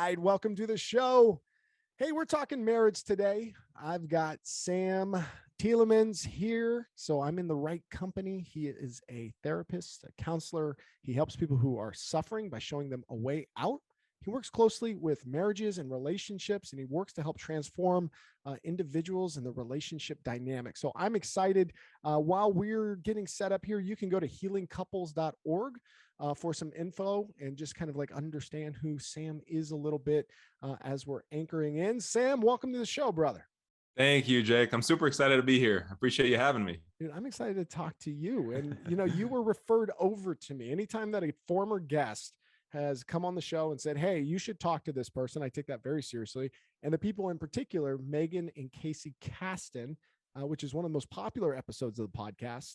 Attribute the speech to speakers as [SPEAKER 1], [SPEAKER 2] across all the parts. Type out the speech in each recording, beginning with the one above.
[SPEAKER 1] right, welcome to the show. Hey, we're talking marriage today. I've got Sam Tielemans here, so I'm in the right company. He is a therapist, a counselor. He helps people who are suffering by showing them a way out. He works closely with marriages and relationships, and he works to help transform individuals and the relationship dynamic. So I'm excited. While we're getting set up here, you can go to healingcouples.org for some info and just kind of like understand who Sam is a little bit as we're anchoring in. Sam, welcome to the show, brother.
[SPEAKER 2] Thank you, Jake. I'm super excited to be here. I appreciate you having me.
[SPEAKER 1] Dude, I'm excited to talk to you. And, you were referred over to me. Anytime that a former guest has come on the show and said, hey, you should talk to this person, I take that very seriously. And the people in particular, Megan and Casey Caston, which is one of the most popular episodes of the podcast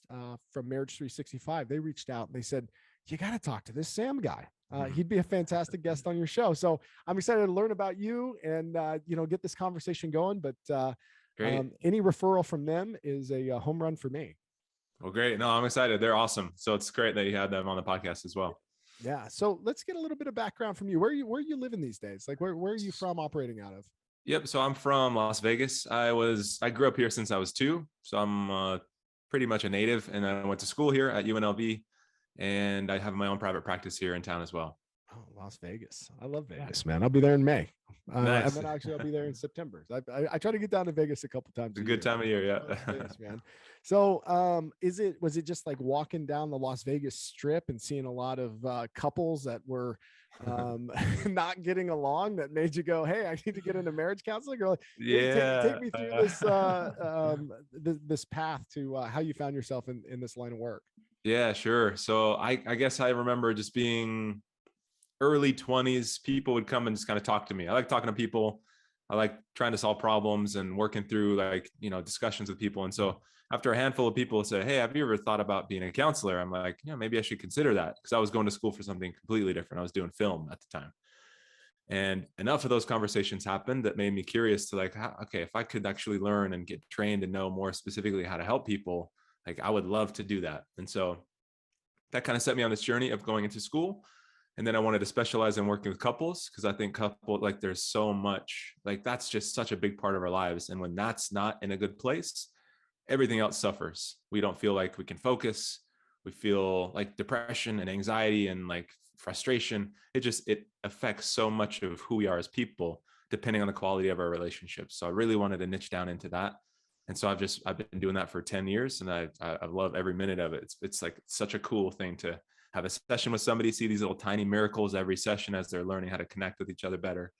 [SPEAKER 1] from Marriage 365, they reached out and they said, you got to talk to this Sam guy. He'd be a fantastic guest on your show. So I'm excited to learn about you and, get this conversation going. But any referral from them is a home run for me.
[SPEAKER 2] Well, great. No, I'm excited. They're awesome. So it's great that you had them on the podcast as well.
[SPEAKER 1] Yeah. So let's get a little bit of background from you. Where are you living these days? Like where are you from operating out of?
[SPEAKER 2] Yep. So I'm from Las Vegas. I grew up here since I was 2. So I'm pretty much a native, and I went to school here at UNLV, and I have my own private practice here in town as well.
[SPEAKER 1] Oh, Las Vegas. I love Vegas, man. I'll be there in May.
[SPEAKER 2] Nice.
[SPEAKER 1] And then actually I'll be there in September. I try to get down to Vegas a couple times.
[SPEAKER 2] It's a good time of year. Yeah.
[SPEAKER 1] Vegas, man. So was it just like walking down the Las Vegas Strip and seeing a lot of couples that were not getting along that made you go, hey, I need to get into marriage counseling? Or like,
[SPEAKER 2] yeah.
[SPEAKER 1] Take me through this path to how you found yourself in this line of work.
[SPEAKER 2] Yeah, sure. So I guess I remember just being early 20s, people would come and just kind of talk to me. I like talking to people. I like trying to solve problems and working through discussions with people. And so after a handful of people say, hey, have you ever thought about being a counselor? I'm like, yeah, maybe I should consider that, because I was going to school for something completely different. I was doing film at the time. And enough of those conversations happened that made me curious to if I could actually learn and get trained and know more specifically how to help people, I would love to do that. And so that kind of set me on this journey of going into school. And then I wanted to specialize in working with couples, because I think there's so much, that's just such a big part of our lives. And when that's not in a good place, everything else suffers. We don't feel like we can focus. We feel like depression and anxiety and frustration. It affects so much of who we are as people, depending on the quality of our relationships. So I really wanted to niche down into that. And so I've been doing that for 10 years, and I love every minute of it. It's such a cool thing to have a session with somebody, see these little tiny miracles every session as they're learning how to connect with each other better.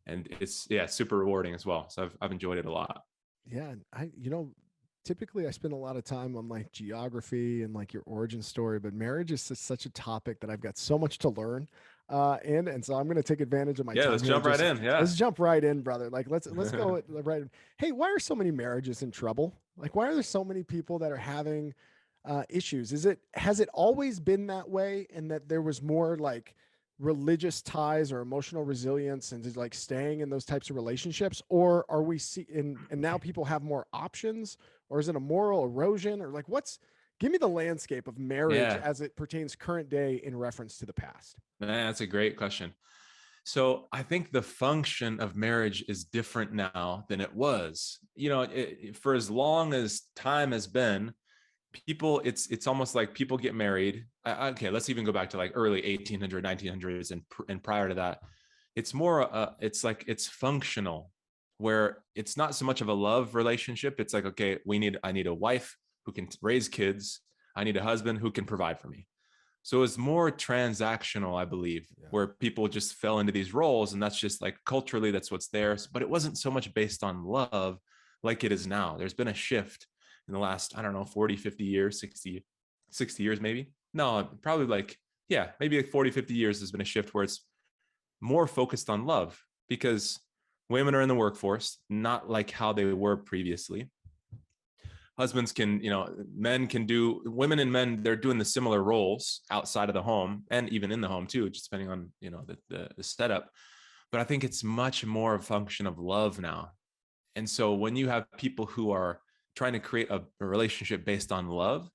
[SPEAKER 2] And it's super rewarding as well. So I've enjoyed it a lot.
[SPEAKER 1] Yeah. Typically I spend a lot of time on geography and your origin story, but marriage is just such a topic that I've got so much to learn. And so I'm going to take advantage of my time.
[SPEAKER 2] Let's jump right in. Yeah.
[SPEAKER 1] Let's jump right in, brother. Let's go right in. Hey, why are so many marriages in trouble? Why are there so many people that are having issues? Has it always been that way, and that there was more religious ties or emotional resilience and just staying in those types of relationships? Or are we and now people have more options, or is it a moral erosion, or give me the landscape of marriage as it pertains current day in reference to the past?
[SPEAKER 2] Man, that's a great question. So I think the function of marriage is different now than it was. For as long as time has been, people, it's almost like people get married. Okay, let's even go back to early 1800s, 1900s, and prior to that. It's more, it's functional, where it's not so much of a love relationship. It's okay, I need a wife who can raise kids. I need a husband who can provide for me. So it's more transactional, I believe, where people just fell into these roles, and that's just culturally, that's what's there. But it wasn't so much based on love like it is now. There's been a shift in the last, 40, 50 years, 60 years, maybe. No, probably maybe 40, 50 years has been a shift where it's more focused on love, because women are in the workforce, not like how they were previously. Husbands can, women and men, they're doing the similar roles outside of the home and even in the home too, just depending on, the setup. But I think it's much more a function of love now. And so when you have people who are trying to create a relationship based on love,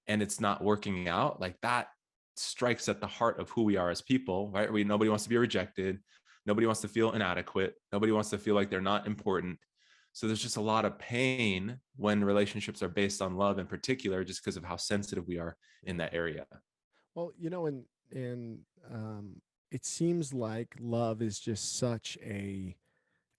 [SPEAKER 2] and it's not working out, that strikes at the heart of who we are as people, right? Nobody wants to be rejected. Nobody wants to feel inadequate. Nobody wants to feel like they're not important. So there's just a lot of pain when relationships are based on love in particular, just because of how sensitive we are in that area.
[SPEAKER 1] Well, and it seems like love is just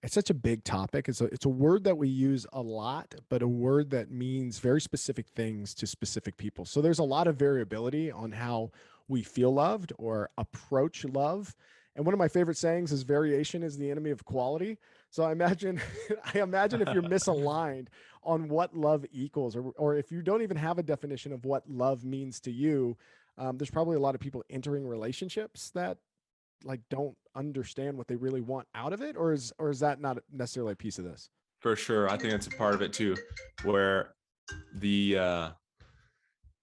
[SPEAKER 1] it's such a big topic. It's a word that we use a lot, but a word that means very specific things to specific people. So there's a lot of variability on how we feel loved or approach love. And one of my favorite sayings is variation is the enemy of quality. So I imagine I imagine if you're misaligned on what love equals, or if you don't even have a definition of what love means to you, there's probably a lot of people entering relationships that like don't understand what they really want out of it, or is that not necessarily a piece of this?
[SPEAKER 2] For sure. I think that's a part of it too, where the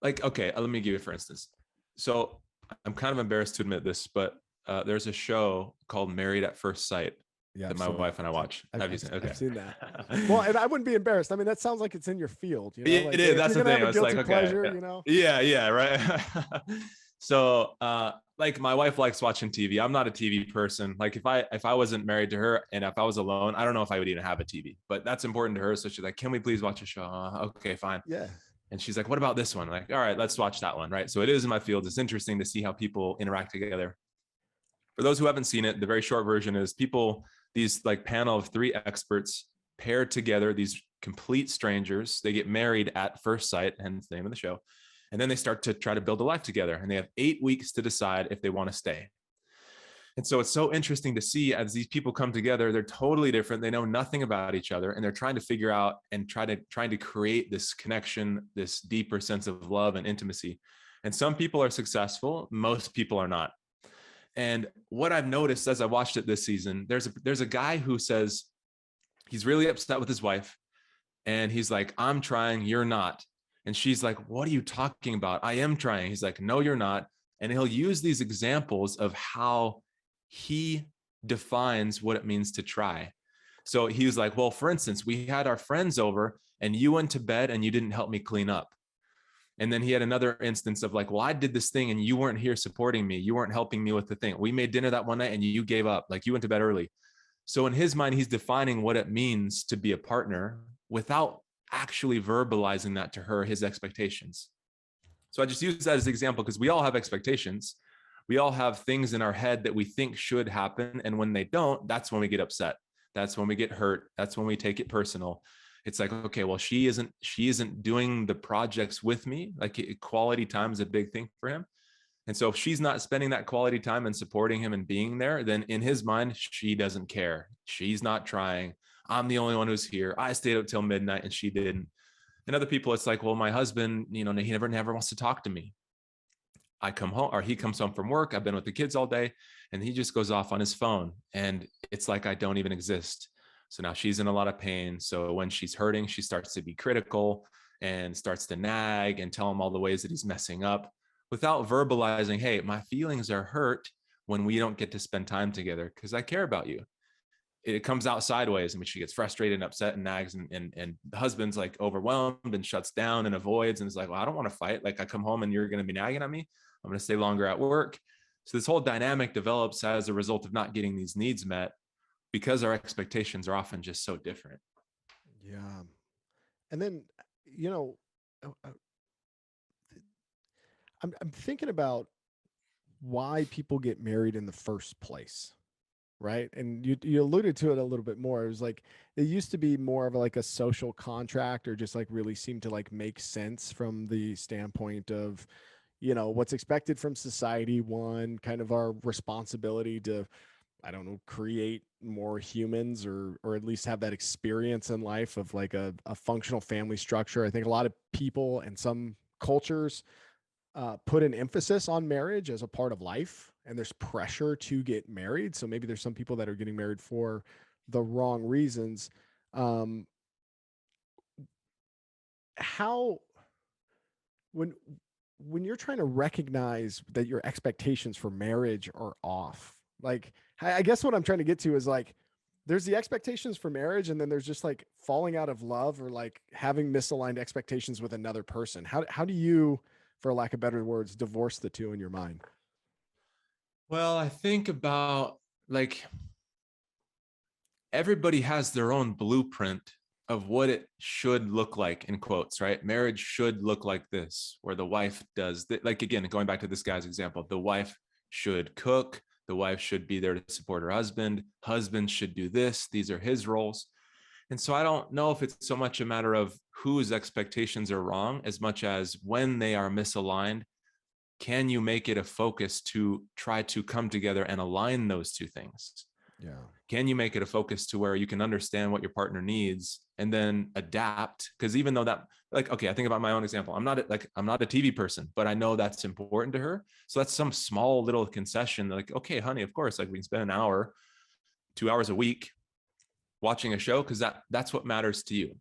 [SPEAKER 2] like, okay, let me give you for instance. So I'm kind of embarrassed to admit this, but there's a show called Married at First Sight
[SPEAKER 1] Yeah,
[SPEAKER 2] that
[SPEAKER 1] I've
[SPEAKER 2] my
[SPEAKER 1] seen
[SPEAKER 2] wife
[SPEAKER 1] that.
[SPEAKER 2] and I watch. Have you seen? Okay.
[SPEAKER 1] I've seen that. Well, and I wouldn't be embarrassed. I mean, that sounds like it's in your field,
[SPEAKER 2] It
[SPEAKER 1] like
[SPEAKER 2] is.
[SPEAKER 1] if
[SPEAKER 2] That's
[SPEAKER 1] you're
[SPEAKER 2] the
[SPEAKER 1] gonna have
[SPEAKER 2] thing.
[SPEAKER 1] a
[SPEAKER 2] I was like,
[SPEAKER 1] guilty
[SPEAKER 2] okay,
[SPEAKER 1] pleasure,
[SPEAKER 2] yeah, right. So, like my wife likes watching TV. I'm not a TV person. Like if I wasn't married to her and if I was alone, I don't know if I would even have a TV. But that's important to her. So she's like, "Can we please watch a show?" Okay, fine.
[SPEAKER 1] Yeah.
[SPEAKER 2] And she's like, "What about this one?" I'm like, all right, let's watch that one. Right. So it is in my field. It's interesting to see how people interact together. For those who haven't seen it, the very short version is people, these like panel of three experts pair together, these complete strangers. They get married at first sight, hence the name of the show. And then they start to try to build a life together. And they have 8 weeks to decide if they want to stay. And so it's so interesting to see as these people come together, they're totally different. They know nothing about each other and they're trying to figure out and trying to create this connection, this deeper sense of love and intimacy. And some people are successful, most people are not. And what I've noticed as I watched it this season, there's a guy who says he's really upset with his wife and he's like, "I'm trying, you're not." And she's like, "What are you talking about? I am trying." He's like, "No, you're not." And he'll use these examples of how he defines what it means to try. So he's like, "Well, for instance, we had our friends over and you went to bed and you didn't help me clean up." And then he had another instance of like, "Well, I did this thing and you weren't here supporting me. You weren't helping me with the thing. We made dinner that one night and you gave up. Like you went to bed early." So in his mind, he's defining what it means to be a partner without actually verbalizing that to her, his expectations. So I just use that as an example because we all have expectations. We all have things in our head that we think should happen. And when they don't, that's when we get upset. That's when we get hurt. That's when we take it personal. It's like, okay, well, she isn't doing the projects with me. Like quality time is a big thing for him. And so if she's not spending that quality time and supporting him and being there, then in his mind, she doesn't care. She's not trying. I'm the only one who's here. I stayed up till midnight and she didn't. And other people, it's like, well, my husband, he never wants to talk to me. I come home or he comes home from work. I've been with the kids all day and he just goes off on his phone. And it's like I don't even exist. So now she's in a lot of pain. So when she's hurting, she starts to be critical and starts to nag and tell him all the ways that he's messing up without verbalizing, "Hey, my feelings are hurt when we don't get to spend time together because I care about you." It comes out sideways. I mean, she gets frustrated and upset and nags, and the husband's like overwhelmed and shuts down and avoids and is like, "Well, I don't want to fight. Like I come home and you're going to be nagging at me. I'm going to stay longer at work." So this whole dynamic develops as a result of not getting these needs met because our expectations are often just so different.
[SPEAKER 1] Yeah. And then, you know, uh, uh, I'm thinking about why people get married in the first place, right? And you alluded to it a little bit more. It was like it used to be more of like a social contract, or just like really seemed to like make sense from the standpoint of, what's expected from society, one, kind of our responsibility to, I don't know, create more humans, or at least have that experience in life of like a functional family structure. I think a lot of people and some cultures put an emphasis on marriage as a part of life, and there's pressure to get married. So maybe there's some people that are getting married for the wrong reasons. Um, how when when you're trying to recognize that your expectations for marriage are off, like I guess what I'm trying to get to is like there's the expectations for marriage, and then there's just like falling out of love, or like having misaligned expectations with another person. How do you, for lack of better words, divorce the two in your mind?
[SPEAKER 2] Well, I think about like everybody has their own blueprint of what it should look like, in quotes, right? Marriage should look like this, where the wife does like, again, going back to this guy's example, the wife should cook, the wife should be there to support her husband should do this, these are his roles. And so I don't know if it's so much a matter of whose expectations are wrong as much as when they are misaligned, can you make it a focus to try to come together and align those two things?
[SPEAKER 1] Yeah.
[SPEAKER 2] Can you make it a focus to where you can understand what your partner needs and then adapt? Because even though that, like, okay, I think about my own example. I'm not a TV person, but I know that's important to her. So that's some small little concession. Like, okay, honey, of course, like we can spend an hour, 2 hours a week watching a show because that's what matters to you.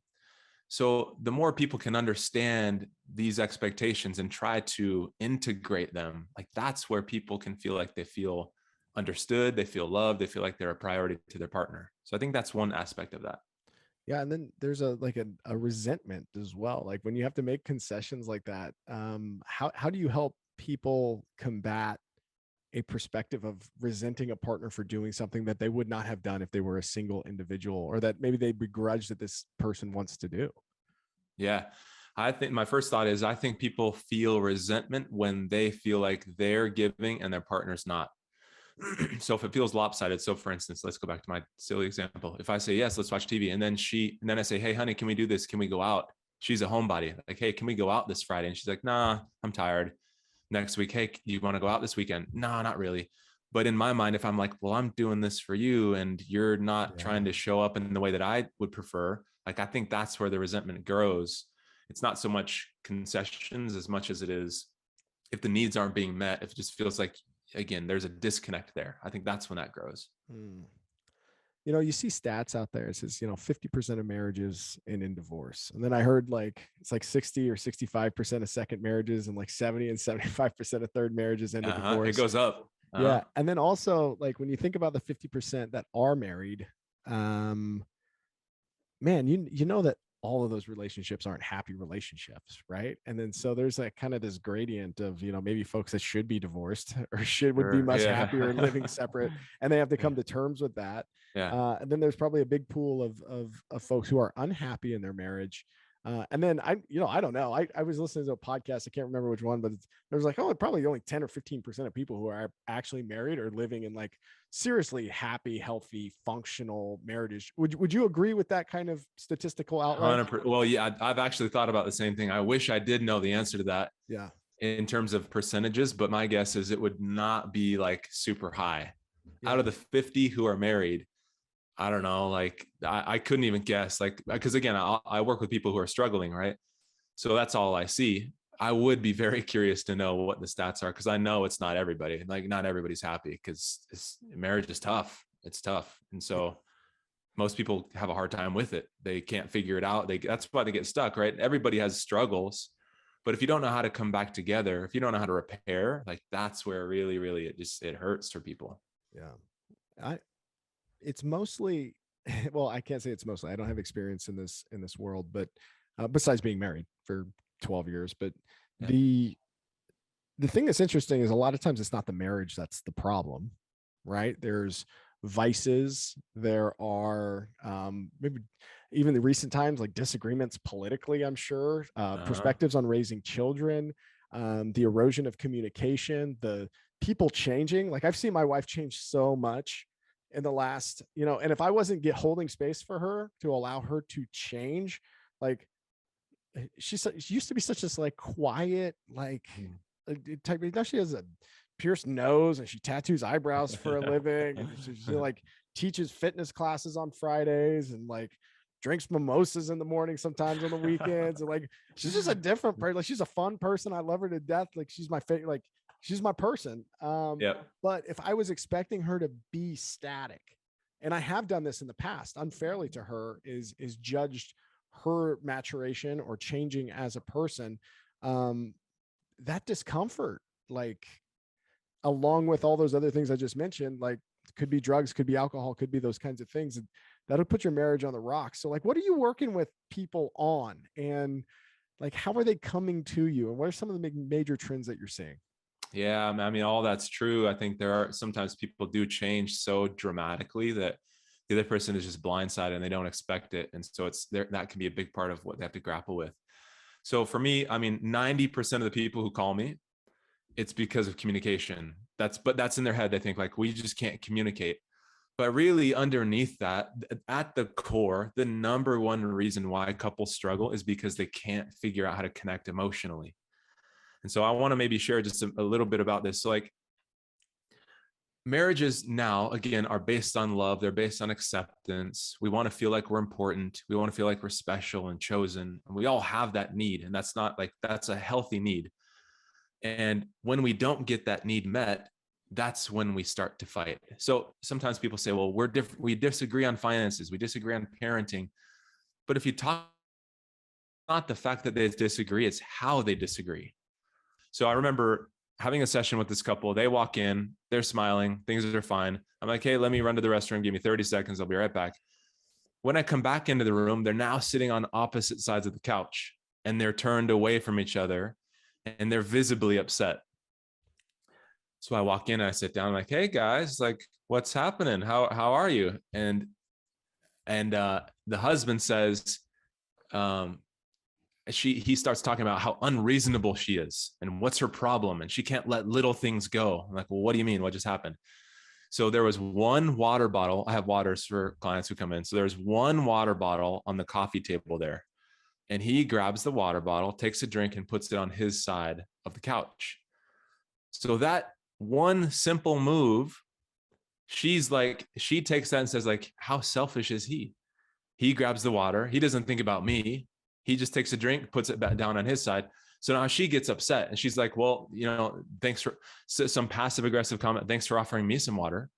[SPEAKER 2] So the more people can understand these expectations and try to integrate them, like that's where people can feel like they feel understood, they feel loved, they feel like they're a priority to their partner. So I think that's one aspect of that.
[SPEAKER 1] Yeah, and then there's a resentment as well. Like when you have to make concessions like that, how do you help people combat a perspective of resenting a partner for doing something that they would not have done if they were a single individual, or that maybe they begrudge that this person wants to do?
[SPEAKER 2] Yeah. I think my first thought is I think people feel resentment when they feel like they're giving and their partner's not. So if it feels lopsided, so for instance, let's go back to my silly example. If I say, yes, let's watch TV. And then I say, hey, honey, can we do this? Can we go out? She's a homebody. Like, hey, can we go out this Friday? And she's like, nah, I'm tired. Next week, hey, you want to go out this weekend? No, not really. But in my mind, if I'm like, well, I'm doing this for you and you're not trying to show up in the way that I would prefer, like, I think that's where the resentment grows. It's not so much concessions as much as it is if the needs aren't being met, if it just feels like, again, there's a disconnect there. I think that's when that grows.
[SPEAKER 1] Hmm. You see stats out there. It says, 50% of marriages end in divorce. And then I heard like it's like 60 or 65% of second marriages, and like 70 and 75% of third marriages end in
[SPEAKER 2] It
[SPEAKER 1] divorce.
[SPEAKER 2] goes up.
[SPEAKER 1] Yeah. And then also, like when you think about the 50% that are married, um, man, you know that all of those relationships aren't happy relationships, right? And then so there's like kind of this gradient of, maybe folks that should be divorced or would be
[SPEAKER 2] Sure.
[SPEAKER 1] much
[SPEAKER 2] Yeah.
[SPEAKER 1] happier living separate, and they have to
[SPEAKER 2] Yeah.
[SPEAKER 1] come to terms with that.
[SPEAKER 2] Yeah.
[SPEAKER 1] And then there's probably a big pool of folks who are unhappy in their marriage. And then I don't know. I was listening to a podcast. I can't remember which one, but there's like, probably only 10 or 15% of people who are actually married or living in like seriously happy, healthy, functional marriages. Would you agree with that kind of statistical outlay?
[SPEAKER 2] 100%. Well, yeah, I've actually thought about the same thing. I wish I did know the answer to that
[SPEAKER 1] Yeah.
[SPEAKER 2] in terms of percentages, but my guess is it would not be like super high.
[SPEAKER 1] Yeah.
[SPEAKER 2] Out of the 50 who are married, I don't know, like I couldn't even guess, like, because again, I work with people who are struggling, right? So that's all I see. I would be very curious to know what the stats are, because I know it's not everybody. Like, not everybody's happy because marriage is tough. It's tough. And so most people have a hard time with it. They can't figure it out. That's why they get stuck, right? Everybody has struggles. But if you don't know how to come back together, if you don't know how to repair, like that's where really, really it hurts for people.
[SPEAKER 1] Yeah. It's mostly, well, I can't say it's mostly, I don't have experience in this world, but besides being married for 12 years, but
[SPEAKER 2] Yeah.
[SPEAKER 1] the thing that's interesting is a lot of times it's not the marriage that's the problem, right? There's vices, there are maybe even the recent times like disagreements politically, I'm sure, perspectives on raising children, the erosion of communication, the people changing. Like I've seen my wife change so much in the last, and if I wasn't holding space for her to allow her to change, like she used to be such this like quiet, like type. Now she has a pierced nose and she tattoos eyebrows for a living, and she like teaches fitness classes on Fridays and like drinks mimosas in the morning sometimes on the weekends, and like she's just a different person. Like she's a fun person. I love her to death. Like she's my favorite. Like she's my person.
[SPEAKER 2] Yep.
[SPEAKER 1] But if I was expecting her to be static, and I have done this in the past unfairly to her, is judged her maturation or changing as a person, that discomfort, like along with all those other things I just mentioned, like could be drugs, could be alcohol, could be those kinds of things, that'll put your marriage on the rocks. So like, what are you working with people on, and like, how are they coming to you, and what are some of the major trends that you're seeing?
[SPEAKER 2] Yeah, I mean, all that's true. I think there are sometimes people do change so dramatically that The other person is just blindsided and they don't expect it. And so it's there, that can be a big part of what they have to grapple with. So for me, I mean, 90% of the people who call me, it's because of communication. But that's in their head. They think like, we just can't communicate. But really underneath that, at the core, the number one reason why couples struggle is because they can't figure out how to connect emotionally. And so I want to maybe share just a little bit about this. So like, marriages now, again, are based on love. They're based on acceptance. We want to feel like we're important. We want to feel like we're special and chosen. And we all have that need. And that's not like, that's a healthy need. And when we don't get that need met, that's when we start to fight. So sometimes people say, well, we're different. We disagree on finances. We disagree on parenting. But if you talk, not the fact that they disagree, it's how they disagree. So I remember having a session with this couple. They walk in, they're smiling, things are fine. I'm like, hey, let me run to the restroom. Give me 30 seconds. I'll be right back. When I come back into the room, they're now sitting on opposite sides of the couch and they're turned away from each other and they're visibly upset. So I walk in and I sit down, I'm like, hey guys, like, what's happening? How are you? And the husband says, he starts talking about how unreasonable she is and what's her problem. And she can't let little things go. I'm like, well, what do you mean? What just happened? So there was one water bottle. I have waters for clients who come in. So there's one water bottle on the coffee table there. And he grabs the water bottle, takes a drink and puts it on his side of the couch. So that one simple move, she takes that and says like, how selfish is he? He grabs the water. He doesn't think about me. He just takes a drink, puts it back down on his side. So now she gets upset and she's like, well, thanks for some passive aggressive comment. Thanks for offering me some water.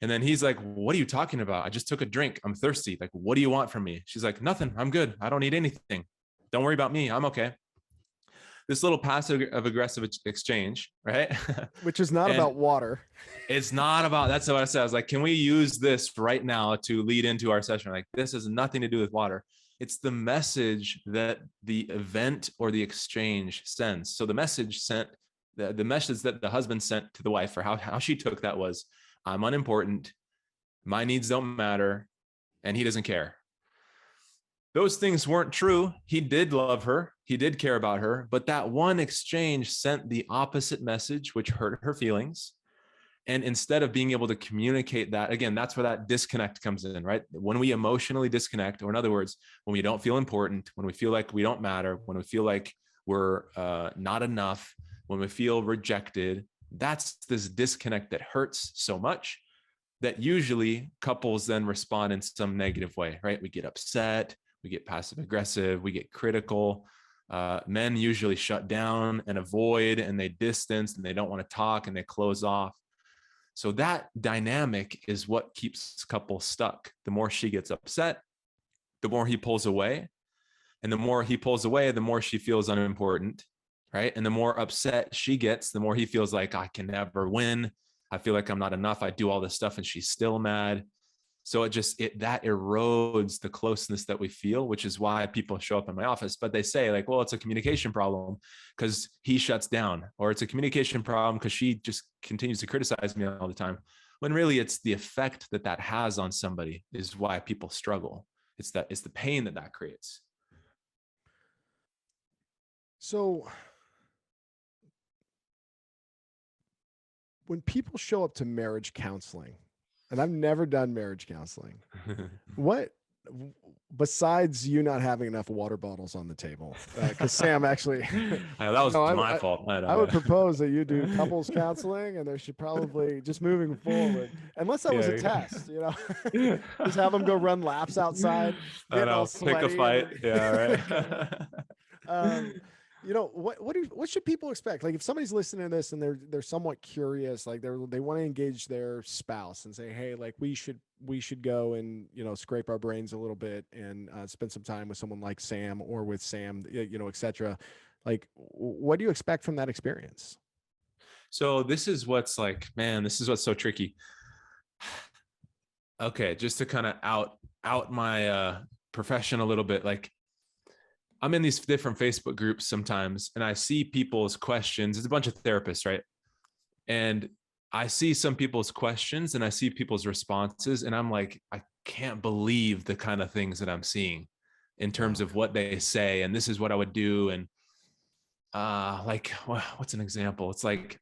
[SPEAKER 2] And then he's like, what are you talking about? I just took a drink. I'm thirsty. Like, what do you want from me? She's like, nothing. I'm good. I don't need anything. Don't worry about me. I'm okay. This little passive aggressive exchange, right?
[SPEAKER 1] Which is not about water.
[SPEAKER 2] It's not about, that's what I said. I was like, can we use this right now to lead into our session? Like, this has nothing to do with water. It's the message that the event or the exchange sends. So the message sent, the message that the husband sent to the wife, or how she took that was, I'm unimportant, my needs don't matter, and he doesn't care. Those things weren't true. He did love her. He did care about her. But that one exchange sent the opposite message, which hurt her feelings. And instead of being able to communicate that, again, that's where that disconnect comes in, right? When we emotionally disconnect, or in other words, when we don't feel important, when we feel like we don't matter, when we feel like we're not enough, when we feel rejected, that's this disconnect that hurts so much that usually couples then respond in some negative way, right? We get upset, we get passive aggressive, we get critical. Men usually shut down and avoid, and they distance, and they don't want to talk, and they close off. So that dynamic is what keeps couples stuck. The more she gets upset, the more he pulls away. And the more he pulls away, the more she feels unimportant, right? And the more upset she gets, the more he feels like, I can never win. I feel like I'm not enough. I do all this stuff and she's still mad. So that erodes the closeness that we feel, which is why people show up in my office. But they say like, well, it's a communication problem because he shuts down, or it's a communication problem because she just continues to criticize me all the time. When really it's the effect that has on somebody is why people struggle. It's the pain that creates.
[SPEAKER 1] So when people show up to marriage counseling, and I've never done marriage counseling, what, besides you not having enough water bottles on the table, because Sam actually,
[SPEAKER 2] that was my fault.
[SPEAKER 1] I would propose that you do couples counseling, and there should probably, just moving forward, unless that was a test, just have them go run laps outside, getting all sweaty,
[SPEAKER 2] pick a fight.
[SPEAKER 1] right. What should people expect? Like, if somebody's listening to this and they're somewhat curious, like they want to engage their spouse and say, hey, like we should go and scrape our brains a little bit and spend some time with someone like Sam, or with Sam, et cetera. Like, what do you expect from that experience?
[SPEAKER 2] So this is what's so tricky. Okay, just to kind of out my profession a little bit, like, I'm in these different Facebook groups sometimes, and I see people's questions. It's a bunch of therapists, right? And I see some people's questions and I see people's responses, and I'm like, can't believe the kind of things that I'm seeing in terms
[SPEAKER 1] Wow.
[SPEAKER 2] of what they say, and this is what I would do. And like, what's an example? It's like,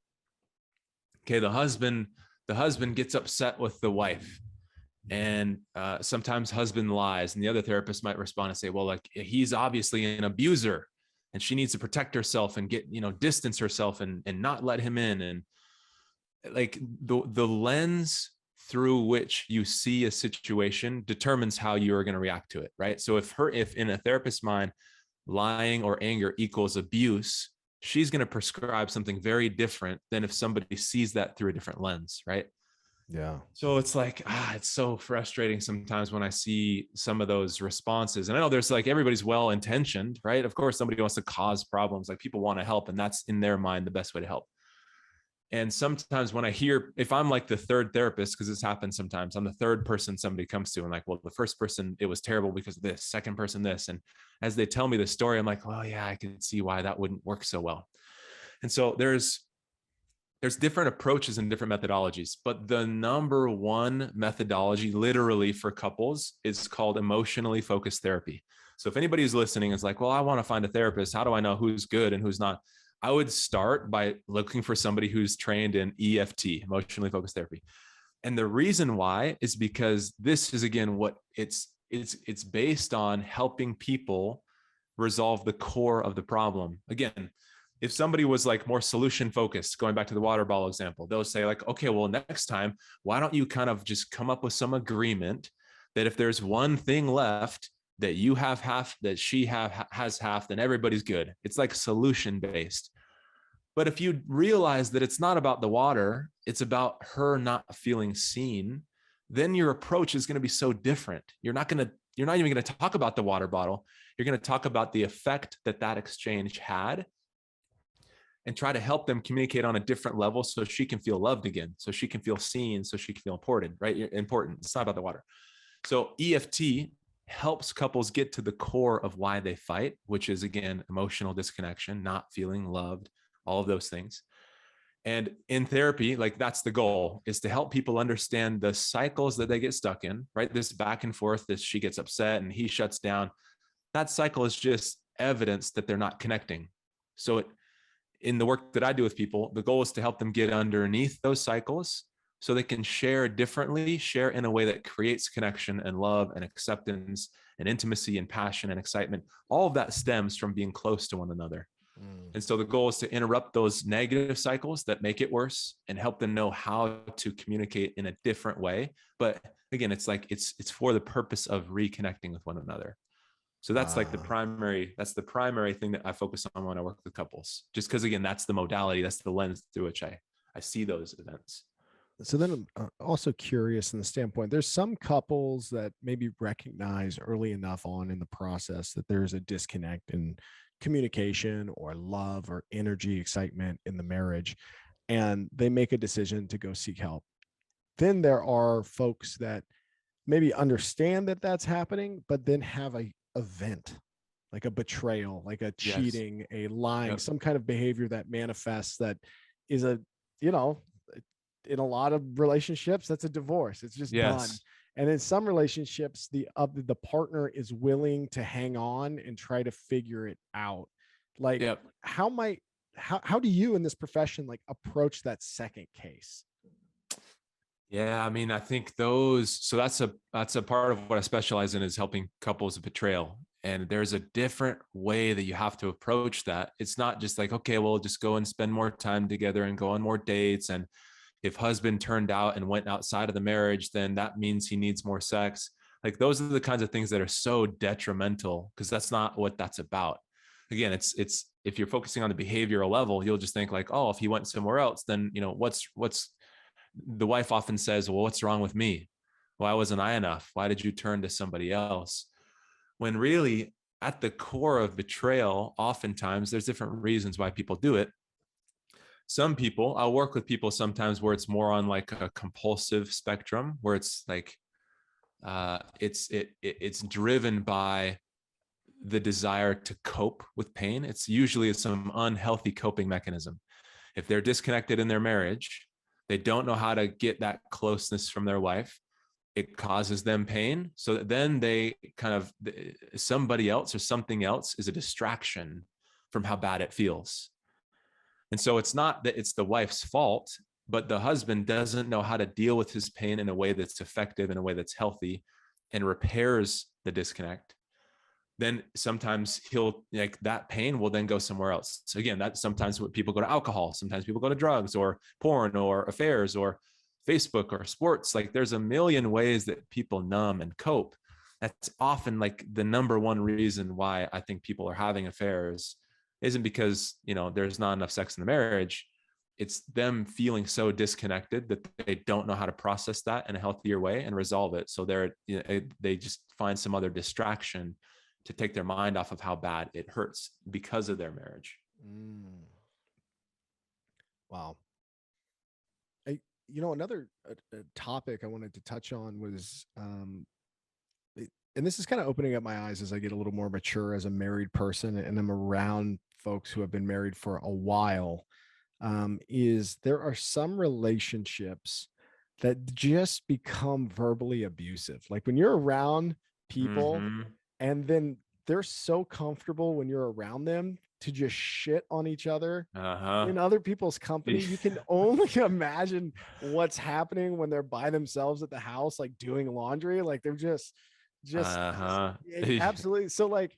[SPEAKER 2] okay, the husband gets upset with the wife, and sometimes husband lies, and the other therapist might respond and say, well, like, he's obviously an abuser, and she needs to protect herself and get, distance herself and not let him in. And like, the lens through which you see a situation determines how you're going to react to it, right? So if in a therapist's mind, lying or anger equals abuse, she's going to prescribe something very different than if somebody sees that through a different lens, right?
[SPEAKER 1] Yeah.
[SPEAKER 2] So it's like, it's so frustrating sometimes when I see some of those responses. And I know there's like, everybody's well intentioned, right? Of course, somebody wants to cause problems. Like, people want to help, and that's in their mind the best way to help. And sometimes when I hear, if I'm like the third therapist, because this happens sometimes, I'm the third person somebody comes to, and like, well, the first person, it was terrible because of this, second person, this. And as they tell me the story, I'm like, well, yeah, I can see why that wouldn't work so well. And so there's different approaches and different methodologies, but the number one methodology literally for couples is called emotionally focused therapy. So if anybody's listening is like, well, I want to find a therapist, how do I know who's good and who's not? I would start by looking for somebody who's trained in EFT, emotionally focused therapy. And the reason why is because this is, again, what it's based on helping people resolve the core of the problem. Again, if somebody was like more solution focused, going back to the water bottle example, they'll say like, okay, well, next time, why don't you kind of just come up with some agreement that if there's one thing left, that you have half, that she has half, then everybody's good. It's like solution based. But if you realize that it's not about the water, it's about her not feeling seen, then your approach is going to be so different. You're not even going to talk about the water bottle. You're going to talk about the effect that exchange had, and try to help them communicate on a different level so she can feel loved again, so she can feel seen, so she can feel important, right? Important. It's not about the water. So EFT helps couples get to the core of why they fight, which is, again, emotional disconnection, not feeling loved, all of those things. And in therapy, like, that's the goal, is to help people understand the cycles that they get stuck in, right? This back and forth, this, she gets upset and he shuts down. That cycle is just evidence that they're not connecting. So in the work that I do with people, the goal is to help them get underneath those cycles so they can share differently, share in a way that creates connection and love and acceptance and intimacy and passion and excitement. All of that stems from being close to one another.
[SPEAKER 1] Mm.
[SPEAKER 2] And so the goal is to interrupt those negative cycles that make it worse and help them know how to communicate in a different way. But again, it's like, it's for the purpose of reconnecting with one another. So that's like
[SPEAKER 1] Wow.
[SPEAKER 2] that's the primary thing that I focus on when I work with couples, just because, again, that's the modality, that's the lens through which I see those events.
[SPEAKER 1] So then I'm also curious in the standpoint, there's some couples that maybe recognize early enough on in the process that there's a disconnect in communication or love or energy, excitement in the marriage, and they make a decision to go seek help. Then there are folks that maybe understand that that's happening, but then have a event like a betrayal, like a
[SPEAKER 2] Yes.
[SPEAKER 1] cheating, a lying,
[SPEAKER 2] Yep.
[SPEAKER 1] some kind of behavior that manifests that is a, you know, in a lot of relationships, that's a divorce. It's just done.
[SPEAKER 2] Yes.
[SPEAKER 1] And in some relationships, the partner is willing to hang on and try to figure it out. Like,
[SPEAKER 2] Yep.
[SPEAKER 1] how might how do you in this profession like approach that second case?
[SPEAKER 2] Yeah. I mean, I think so that's a part of what I specialize in, is helping couples with betrayal. And there's a different way that you have to approach that. It's not just like, okay, well, just go and spend more time together and go on more dates. And if husband turned out and went outside of the marriage, then that means he needs more sex. Like, those are the kinds of things that are so detrimental, because that's not what that's about. Again, it's if you're focusing on the behavioral level, you'll just think like, oh, if he went somewhere else, then, what's the wife often says, well, what's wrong with me? Why wasn't I enough? Why did you turn to somebody else? When really, at the core of betrayal, oftentimes there's different reasons why people do it. Some people, I'll work with people sometimes where it's more on like a compulsive spectrum, where it's like it's driven by the desire to cope with pain. It's usually some unhealthy coping mechanism. If they're disconnected in their marriage, they don't know how to get that closeness from their wife, it causes them pain. So that then they kind of, somebody else or something else is a distraction from how bad it feels. And so it's not that it's the wife's fault, but the husband doesn't know how to deal with his pain in a way that's effective, in a way that's healthy, and repairs the disconnect. Then sometimes he'll, like, that pain will then go somewhere else. So again, that sometimes people go to alcohol, sometimes people go to drugs or porn or affairs or Facebook or sports. Like, there's a million ways that people numb and cope. That's often like the number one reason why I think people are having affairs isn't because, there's not enough sex in the marriage. It's them feeling so disconnected that they don't know how to process that in a healthier way and resolve it. So they just find some other distraction to take their mind off of how bad it hurts because of their marriage.
[SPEAKER 1] Mm. Wow. Another topic I wanted to touch on was, and this is kind of opening up my eyes as I get a little more mature as a married person and I'm around folks who have been married for a while, is there are some relationships that just become verbally abusive. Like when you're around people
[SPEAKER 2] Mm-hmm.
[SPEAKER 1] and then they're so comfortable when you're around them to just shit on each other
[SPEAKER 2] Uh-huh.
[SPEAKER 1] in other people's company. You can only imagine what's happening when they're by themselves at the house, like doing laundry. Like they're just
[SPEAKER 2] Uh-huh.
[SPEAKER 1] absolutely. So like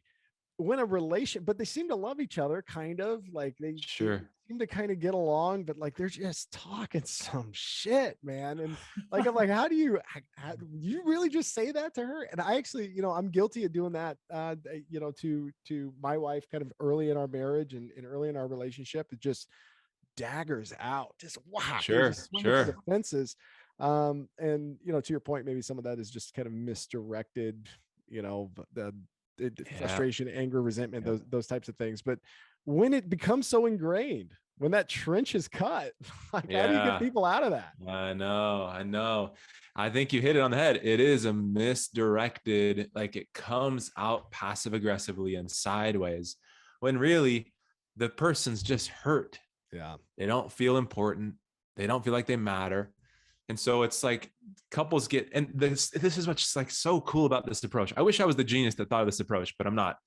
[SPEAKER 1] when a relation, but they seem to love each other, kind of like they
[SPEAKER 2] Sure.
[SPEAKER 1] seem to kind of get along, but like they're just talking some shit, man. And like I'm like, how do you really just say that to her? And I actually, I'm guilty of doing that, to my wife, kind of early in our marriage and early in our relationship. It just daggers out, just whack, they
[SPEAKER 2] Sure.
[SPEAKER 1] just swing it for the
[SPEAKER 2] Sure.
[SPEAKER 1] fences. And to your point, maybe some of that is just kind of misdirected, the
[SPEAKER 2] Yeah.
[SPEAKER 1] frustration, anger, resentment,
[SPEAKER 2] Yeah.
[SPEAKER 1] those types of things. But when it becomes so ingrained, when that trench is cut, like how do you get
[SPEAKER 2] Yeah.
[SPEAKER 1] people out of that?
[SPEAKER 2] I know. I know. I think you hit it on the head. It is a misdirected, like, it comes out passive aggressively and sideways when really the person's just hurt.
[SPEAKER 1] Yeah.
[SPEAKER 2] They don't feel important. They don't feel like they matter. And so it's like couples get, and this is what's like so cool about this approach. I wish I was the genius that thought of this approach, but I'm not.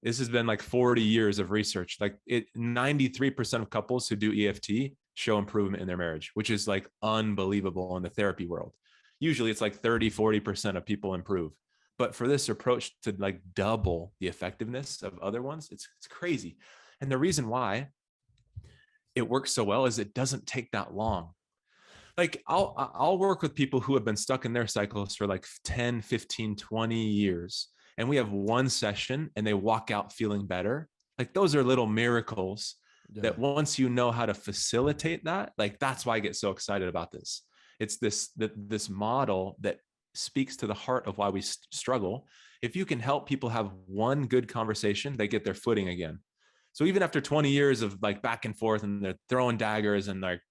[SPEAKER 2] This has been like 40 years of research. Like 93% of couples who do EFT show improvement in their marriage, which is like unbelievable in the therapy world. Usually it's like 30-40% of people improve. But for this approach to like double the effectiveness of other ones, it's crazy. And the reason why it works so well is it doesn't take that long. Like I'll work with people who have been stuck in their cycles for like 10, 15, 20 years, and we have one session and they walk out feeling better. Like those are little miracles
[SPEAKER 1] Yeah.
[SPEAKER 2] that once you know how to facilitate that, like that's why I get so excited about this. It's this model that speaks to the heart of why we struggle. If you can help people have one good conversation, they get their footing again. So even after 20 years of like back and forth and they're throwing daggers and they're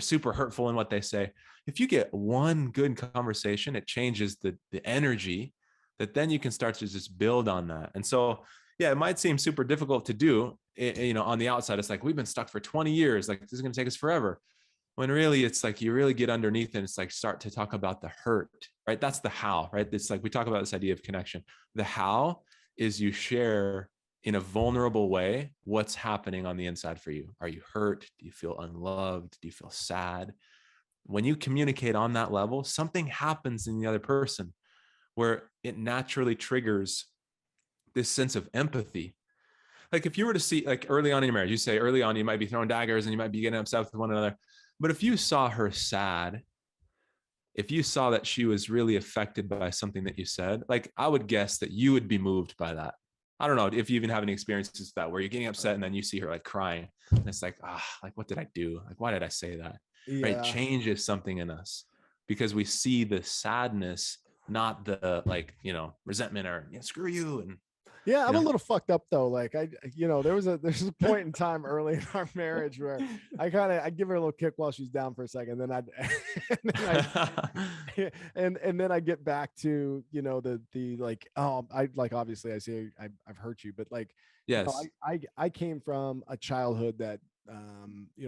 [SPEAKER 2] super hurtful in what they say, if you get one good conversation, it changes the energy that then you can start to just build on that. And so, yeah, it might seem super difficult to do, on the outside. It's like, we've been stuck for 20 years. Like, this is going to take us forever. When really it's like, you really get underneath and it's like, start to talk about the hurt, right? That's the how, right? It's like, we talk about this idea of connection. The how is you share in a vulnerable way what's happening on the inside for you. Are you hurt? Do you feel unloved? Do you feel sad? When you communicate on that level, something happens in the other person where it naturally triggers this sense of empathy. Like if you were to see, like early on in your marriage, you say early on you might be throwing daggers and you might be getting upset with one another, but if you saw her sad, if you saw that she was really affected by something that you said, like I would guess that you would be moved by that. I don't know if you even have any experiences with that where you're getting upset and then you see her like crying and it's like, like what did I do? Like, why did I say that? Right? It
[SPEAKER 1] Yeah.
[SPEAKER 2] changes something in us because we see the sadness, not the like, resentment or screw you. And,
[SPEAKER 1] Yeah,
[SPEAKER 2] you
[SPEAKER 1] I'm a
[SPEAKER 2] know,
[SPEAKER 1] little fucked up though. Like there's a point in time early in our marriage where I give her a little kick while she's down for a second, then I and then and then I get back to, the like, oh, I like, obviously I say I've hurt you, but like,
[SPEAKER 2] yes.
[SPEAKER 1] I came from a childhood that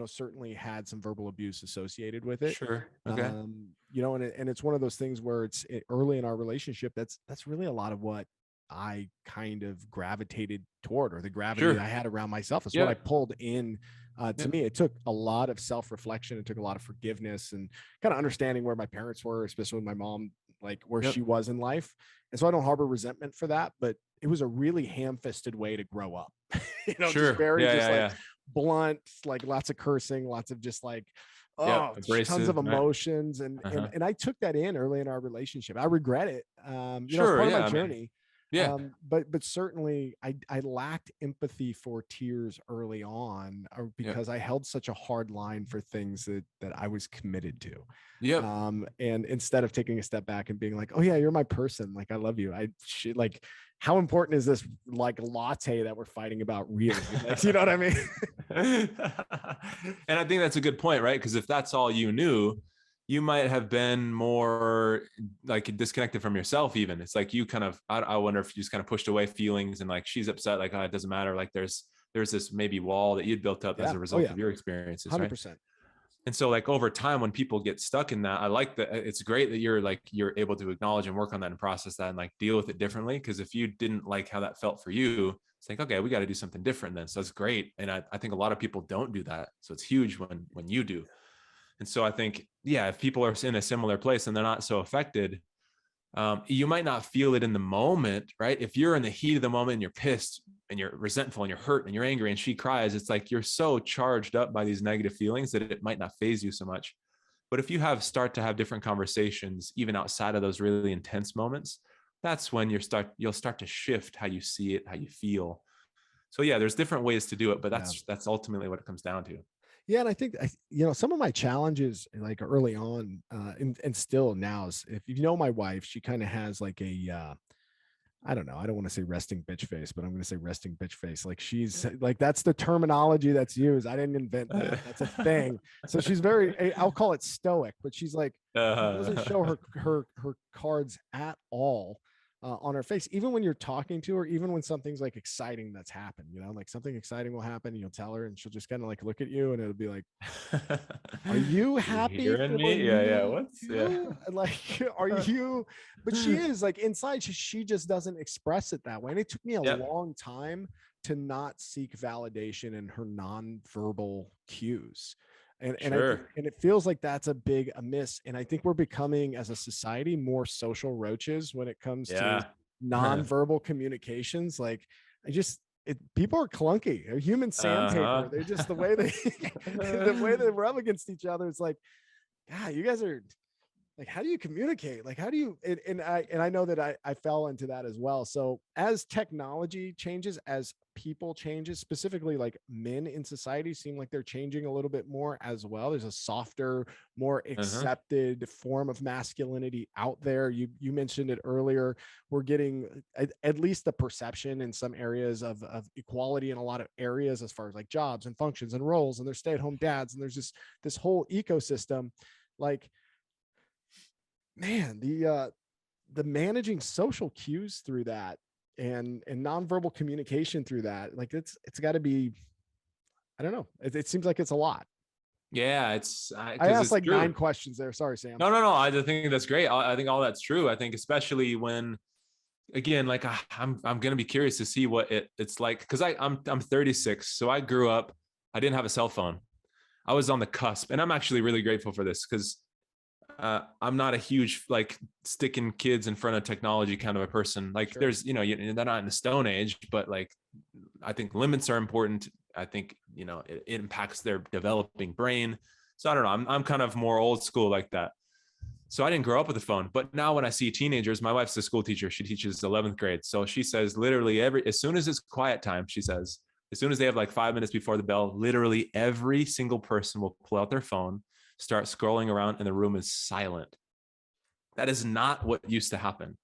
[SPEAKER 1] certainly had some verbal abuse associated with it.
[SPEAKER 2] Sure. Okay.
[SPEAKER 1] And it's one of those things where early in our relationship. That's really a lot of what I kind of gravitated toward, or the gravity that
[SPEAKER 2] Sure.
[SPEAKER 1] I had around myself. It's what I
[SPEAKER 2] Yep.
[SPEAKER 1] pulled in. To
[SPEAKER 2] Yep.
[SPEAKER 1] me, it took a lot of self-reflection. It took a lot of forgiveness and kind of understanding where my parents were, especially with my mom, like where
[SPEAKER 2] Yep.
[SPEAKER 1] she was in life. And so I don't harbor resentment for that, but it was a really ham-fisted way to grow up. Just
[SPEAKER 2] Sure.
[SPEAKER 1] very
[SPEAKER 2] Yeah.
[SPEAKER 1] just
[SPEAKER 2] Yeah.
[SPEAKER 1] like
[SPEAKER 2] Yeah.
[SPEAKER 1] blunt, like lots of cursing, lots of just like,
[SPEAKER 2] Yep.
[SPEAKER 1] oh, tons of
[SPEAKER 2] Abrasive. Right.
[SPEAKER 1] emotions. And and
[SPEAKER 2] Uh-huh.
[SPEAKER 1] and I took that in early in our relationship. I regret it. It's
[SPEAKER 2] Sure.
[SPEAKER 1] part of my
[SPEAKER 2] Yeah. I mean,
[SPEAKER 1] journey.
[SPEAKER 2] yeah.
[SPEAKER 1] But certainly I lacked empathy for tears early on,
[SPEAKER 2] Yep.
[SPEAKER 1] because I held such a hard line for things that I was committed to.
[SPEAKER 2] Yep.
[SPEAKER 1] And instead of taking a step back and being like, oh yeah, you're my person, like I love you, I should, like, how important is this like latte that we're fighting about really, like, you know what I mean?
[SPEAKER 2] And I think that's a good point, right? Because if that's all you knew, you might have been more like disconnected from yourself. Even it's like you kind of, I wonder if you just kind of pushed away feelings, and like she's upset, like, oh, it doesn't matter. Like there's this maybe wall that you'd built up as
[SPEAKER 1] Yeah.
[SPEAKER 2] a
[SPEAKER 1] Oh
[SPEAKER 2] result
[SPEAKER 1] yeah.
[SPEAKER 2] of your experiences, right?
[SPEAKER 1] 100%.
[SPEAKER 2] And so like over time, when people get stuck in that, I like that. It's great that you're able to acknowledge and work on that and process that and like deal with it differently. Because if you didn't like how that felt for you, it's like, okay, we got to do something different then. So it's great. And I think a lot of people don't do that. So it's huge when you do. And so I think, yeah, if people are in a similar place and they're not so affected, you might not feel it in the moment, right? If you're in the heat of the moment and you're pissed and you're resentful and you're hurt and you're angry and she cries, it's like you're so charged up by these negative feelings that it might not phase you so much. But if you start to have different conversations, even outside of those really intense moments, that's when you'll start to shift how you see it, how you feel. So yeah, there's different ways to do it, but
[SPEAKER 1] Yeah.
[SPEAKER 2] that's ultimately what it comes down to.
[SPEAKER 1] Yeah, and I think some of my challenges, like early on, and still now, is, if you know my wife, she kind of has like a I don't know, I don't want to say resting bitch face, but I'm going to say resting bitch face. Like, she's like, that's the terminology that's used. I didn't invent that. That's a thing. So she's very, I'll call it stoic, but she's like, she doesn't show her cards at all. On her face, even when you're talking to her, even when something's like exciting that's happened, like something exciting will happen, and you'll tell her, and she'll just kind of like look at you, and it'll be like, are you
[SPEAKER 2] You
[SPEAKER 1] happy
[SPEAKER 2] hearing
[SPEAKER 1] for
[SPEAKER 2] me? Yeah, yeah.
[SPEAKER 1] me
[SPEAKER 2] What's yeah.
[SPEAKER 1] too? Like, are you? But she is like, inside, she just doesn't express it that way. And it took me a
[SPEAKER 2] Yep.
[SPEAKER 1] long time to not seek validation in her nonverbal cues. And I think,
[SPEAKER 2] Sure.
[SPEAKER 1] and it feels like that's a big amiss. And I think we're becoming, as a society, more social roaches when it comes to
[SPEAKER 2] Yeah.
[SPEAKER 1] nonverbal communications. Like, people are clunky. They're human sandpaper.
[SPEAKER 2] Uh-huh.
[SPEAKER 1] They're just the way they the way they rub against each other. It's like, God, you guys are like, how do you communicate? Like, how do you, and I know that I fell into that as well. So as technology changes, as people changes, specifically like men in society seem like they're changing a little bit more as well. There's a softer, more
[SPEAKER 2] Uh-huh.
[SPEAKER 1] accepted form of masculinity out there. You mentioned it earlier. We're getting at least the perception in some areas of equality in a lot of areas, as far as like jobs and functions and roles, and there's stay-at-home dads, and there's just this whole ecosystem. Like, man, the managing social cues through that, and nonverbal communication through that, like, it's got to be, I don't know, it seems like it's a lot.
[SPEAKER 2] Yeah, it's
[SPEAKER 1] I
[SPEAKER 2] because
[SPEAKER 1] asked
[SPEAKER 2] it's
[SPEAKER 1] like 9
[SPEAKER 2] true.
[SPEAKER 1] questions there, sorry Sam.
[SPEAKER 2] No, no, no. I think that's great. I think all that's true. I think especially when, again, like I'm gonna be curious to see what it's like, because I'm 36, so I grew up. I didn't have a cell phone. I was on the cusp, and I'm actually really grateful for this because I'm not a huge like sticking kids in front of technology kind of a person. Like
[SPEAKER 1] Sure.
[SPEAKER 2] there's, they're not in the stone age, but like I think limits are important. I think, it impacts their developing brain. So I don't know. I'm kind of more old school like that. So I didn't grow up with a phone, but now when I see teenagers, my wife's a school teacher. She teaches 11th grade. So she says literally as soon as it's quiet time, she says, as soon as they have like 5 minutes before the bell, literally every single person will pull out their phone, start scrolling around, and the room is silent. That is not what used to happen.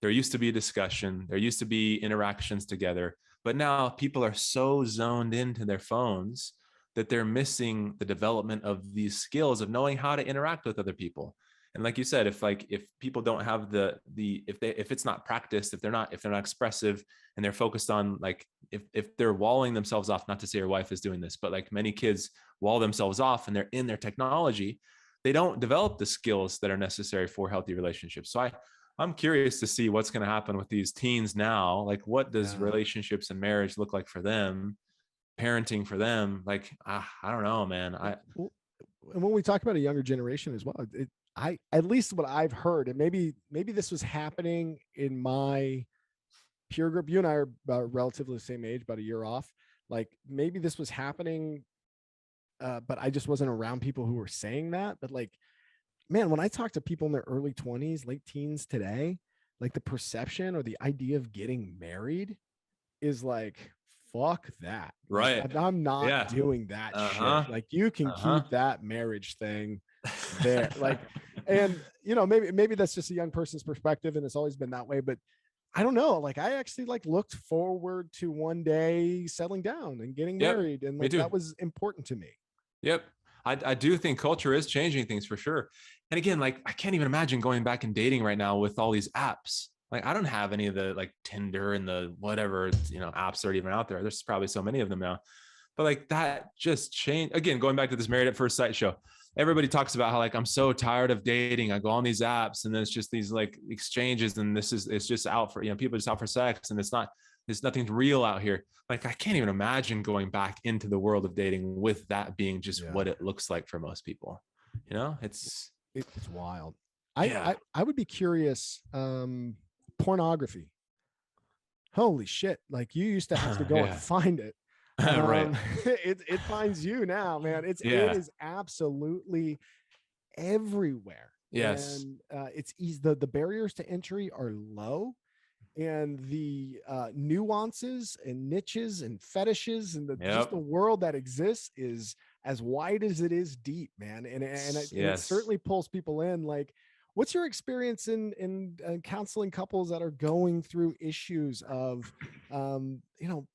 [SPEAKER 2] There used to be a discussion, there used to be interactions together, but now people are so zoned into their phones that they're missing the development of these skills of knowing how to interact with other people. And like you said, if people don't have if it's not practiced, if they're not expressive, and they're focused on like if they're walling themselves off, not to say your wife is doing this, but like many kids wall themselves off and they're in their technology, they don't develop the skills that are necessary for healthy relationships. So I'm curious to see what's going to happen with these teens now. Like, what does
[SPEAKER 1] Yeah.
[SPEAKER 2] relationships and marriage look like for them? Parenting for them? Like, I don't know, man.
[SPEAKER 1] Well, and when we talk about a younger generation as well, I at least what I've heard, and maybe this was happening in my peer group. You and I are about relatively the same age, about a year off. Like maybe this was happening, but I just wasn't around people who were saying that. But like, man, when I talk to people in their early 20s, late teens today, like the perception or the idea of getting married is like, fuck that. Like
[SPEAKER 2] Right.
[SPEAKER 1] I'm not
[SPEAKER 2] Yeah.
[SPEAKER 1] doing that shit.
[SPEAKER 2] Uh-huh.
[SPEAKER 1] Like you can
[SPEAKER 2] Uh-huh.
[SPEAKER 1] keep that marriage thing there. Like, and maybe that's just a young person's perspective and it's always been that way, but I don't know. Like I actually like looked forward to one day settling down and getting
[SPEAKER 2] Yep.
[SPEAKER 1] married. And
[SPEAKER 2] Me
[SPEAKER 1] like
[SPEAKER 2] too.
[SPEAKER 1] that was important to me.
[SPEAKER 2] Yep. I do think culture is changing things for sure. And again, like I can't even imagine going back and dating right now with all these apps. Like I don't have any of the like Tinder and the whatever, apps that are even out there. There's probably so many of them now. But like that just changed. Again, going back to this Married at First Sight show, everybody talks about how like I'm so tired of dating. I go on these apps and then it's just these like exchanges and it's just out for, people just out for sex and there's nothing real out here. Like I can't even imagine going back into the world of dating with that being just what it looks like for most people. It's
[SPEAKER 1] wild.
[SPEAKER 2] yeah.
[SPEAKER 1] I would be curious. Pornography. Holy shit. Like you used to have to go and find it.
[SPEAKER 2] Right.
[SPEAKER 1] It finds you now, man. It is absolutely everywhere.
[SPEAKER 2] Yes.
[SPEAKER 1] And it's easy. The barriers to entry are low, and the nuances and niches and fetishes and just the world that exists is as wide as it is deep, man. And it certainly pulls people in. Like, what's your experience in counseling couples that are going through issues of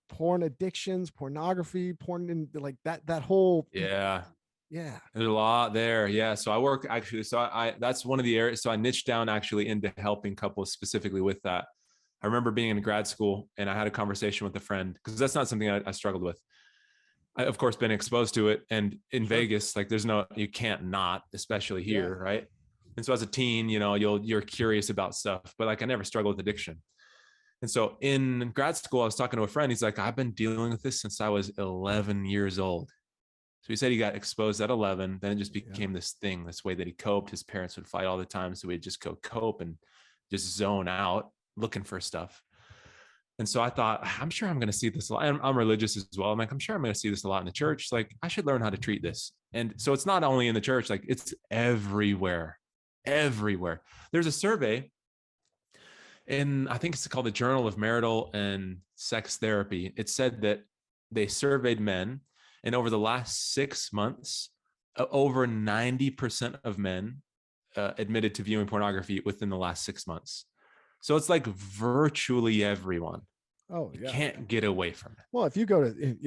[SPEAKER 1] porn addictions, pornography, porn, and like that whole
[SPEAKER 2] yeah
[SPEAKER 1] there's
[SPEAKER 2] a lot there. Yeah, so I work actually, so I that's one of the areas, so I niched down actually into helping couples specifically with that. I remember being in grad school and I had a conversation with a friend because that's not something I struggled with. I, of course, been exposed to it. And in Vegas, like you can't not, especially here. Right. And so as a teen, you're curious about stuff, but like I never struggled with addiction. And so in grad school, I was talking to a friend. He's like, I've been dealing with this since I was 11 years old. So he said he got exposed at 11. Then it just became this thing, this way that he coped. His parents would fight all the time. So we'd just go cope and just zone out looking for stuff. And so I thought, I'm sure I'm going to see this a lot. I'm religious as well. I'm like, I'm sure I'm going to see this a lot in the church. Like I should learn how to treat this. And so it's not only in the church, like it's everywhere. There's a survey in, I think it's called the Journal of Marital and Sex Therapy. It said that they surveyed men, and over the last 6 months, over 90% of men admitted to viewing pornography within the last 6 months. So it's like virtually everyone.
[SPEAKER 1] Oh, yeah.
[SPEAKER 2] Can't get away from it.
[SPEAKER 1] Well, if you go to,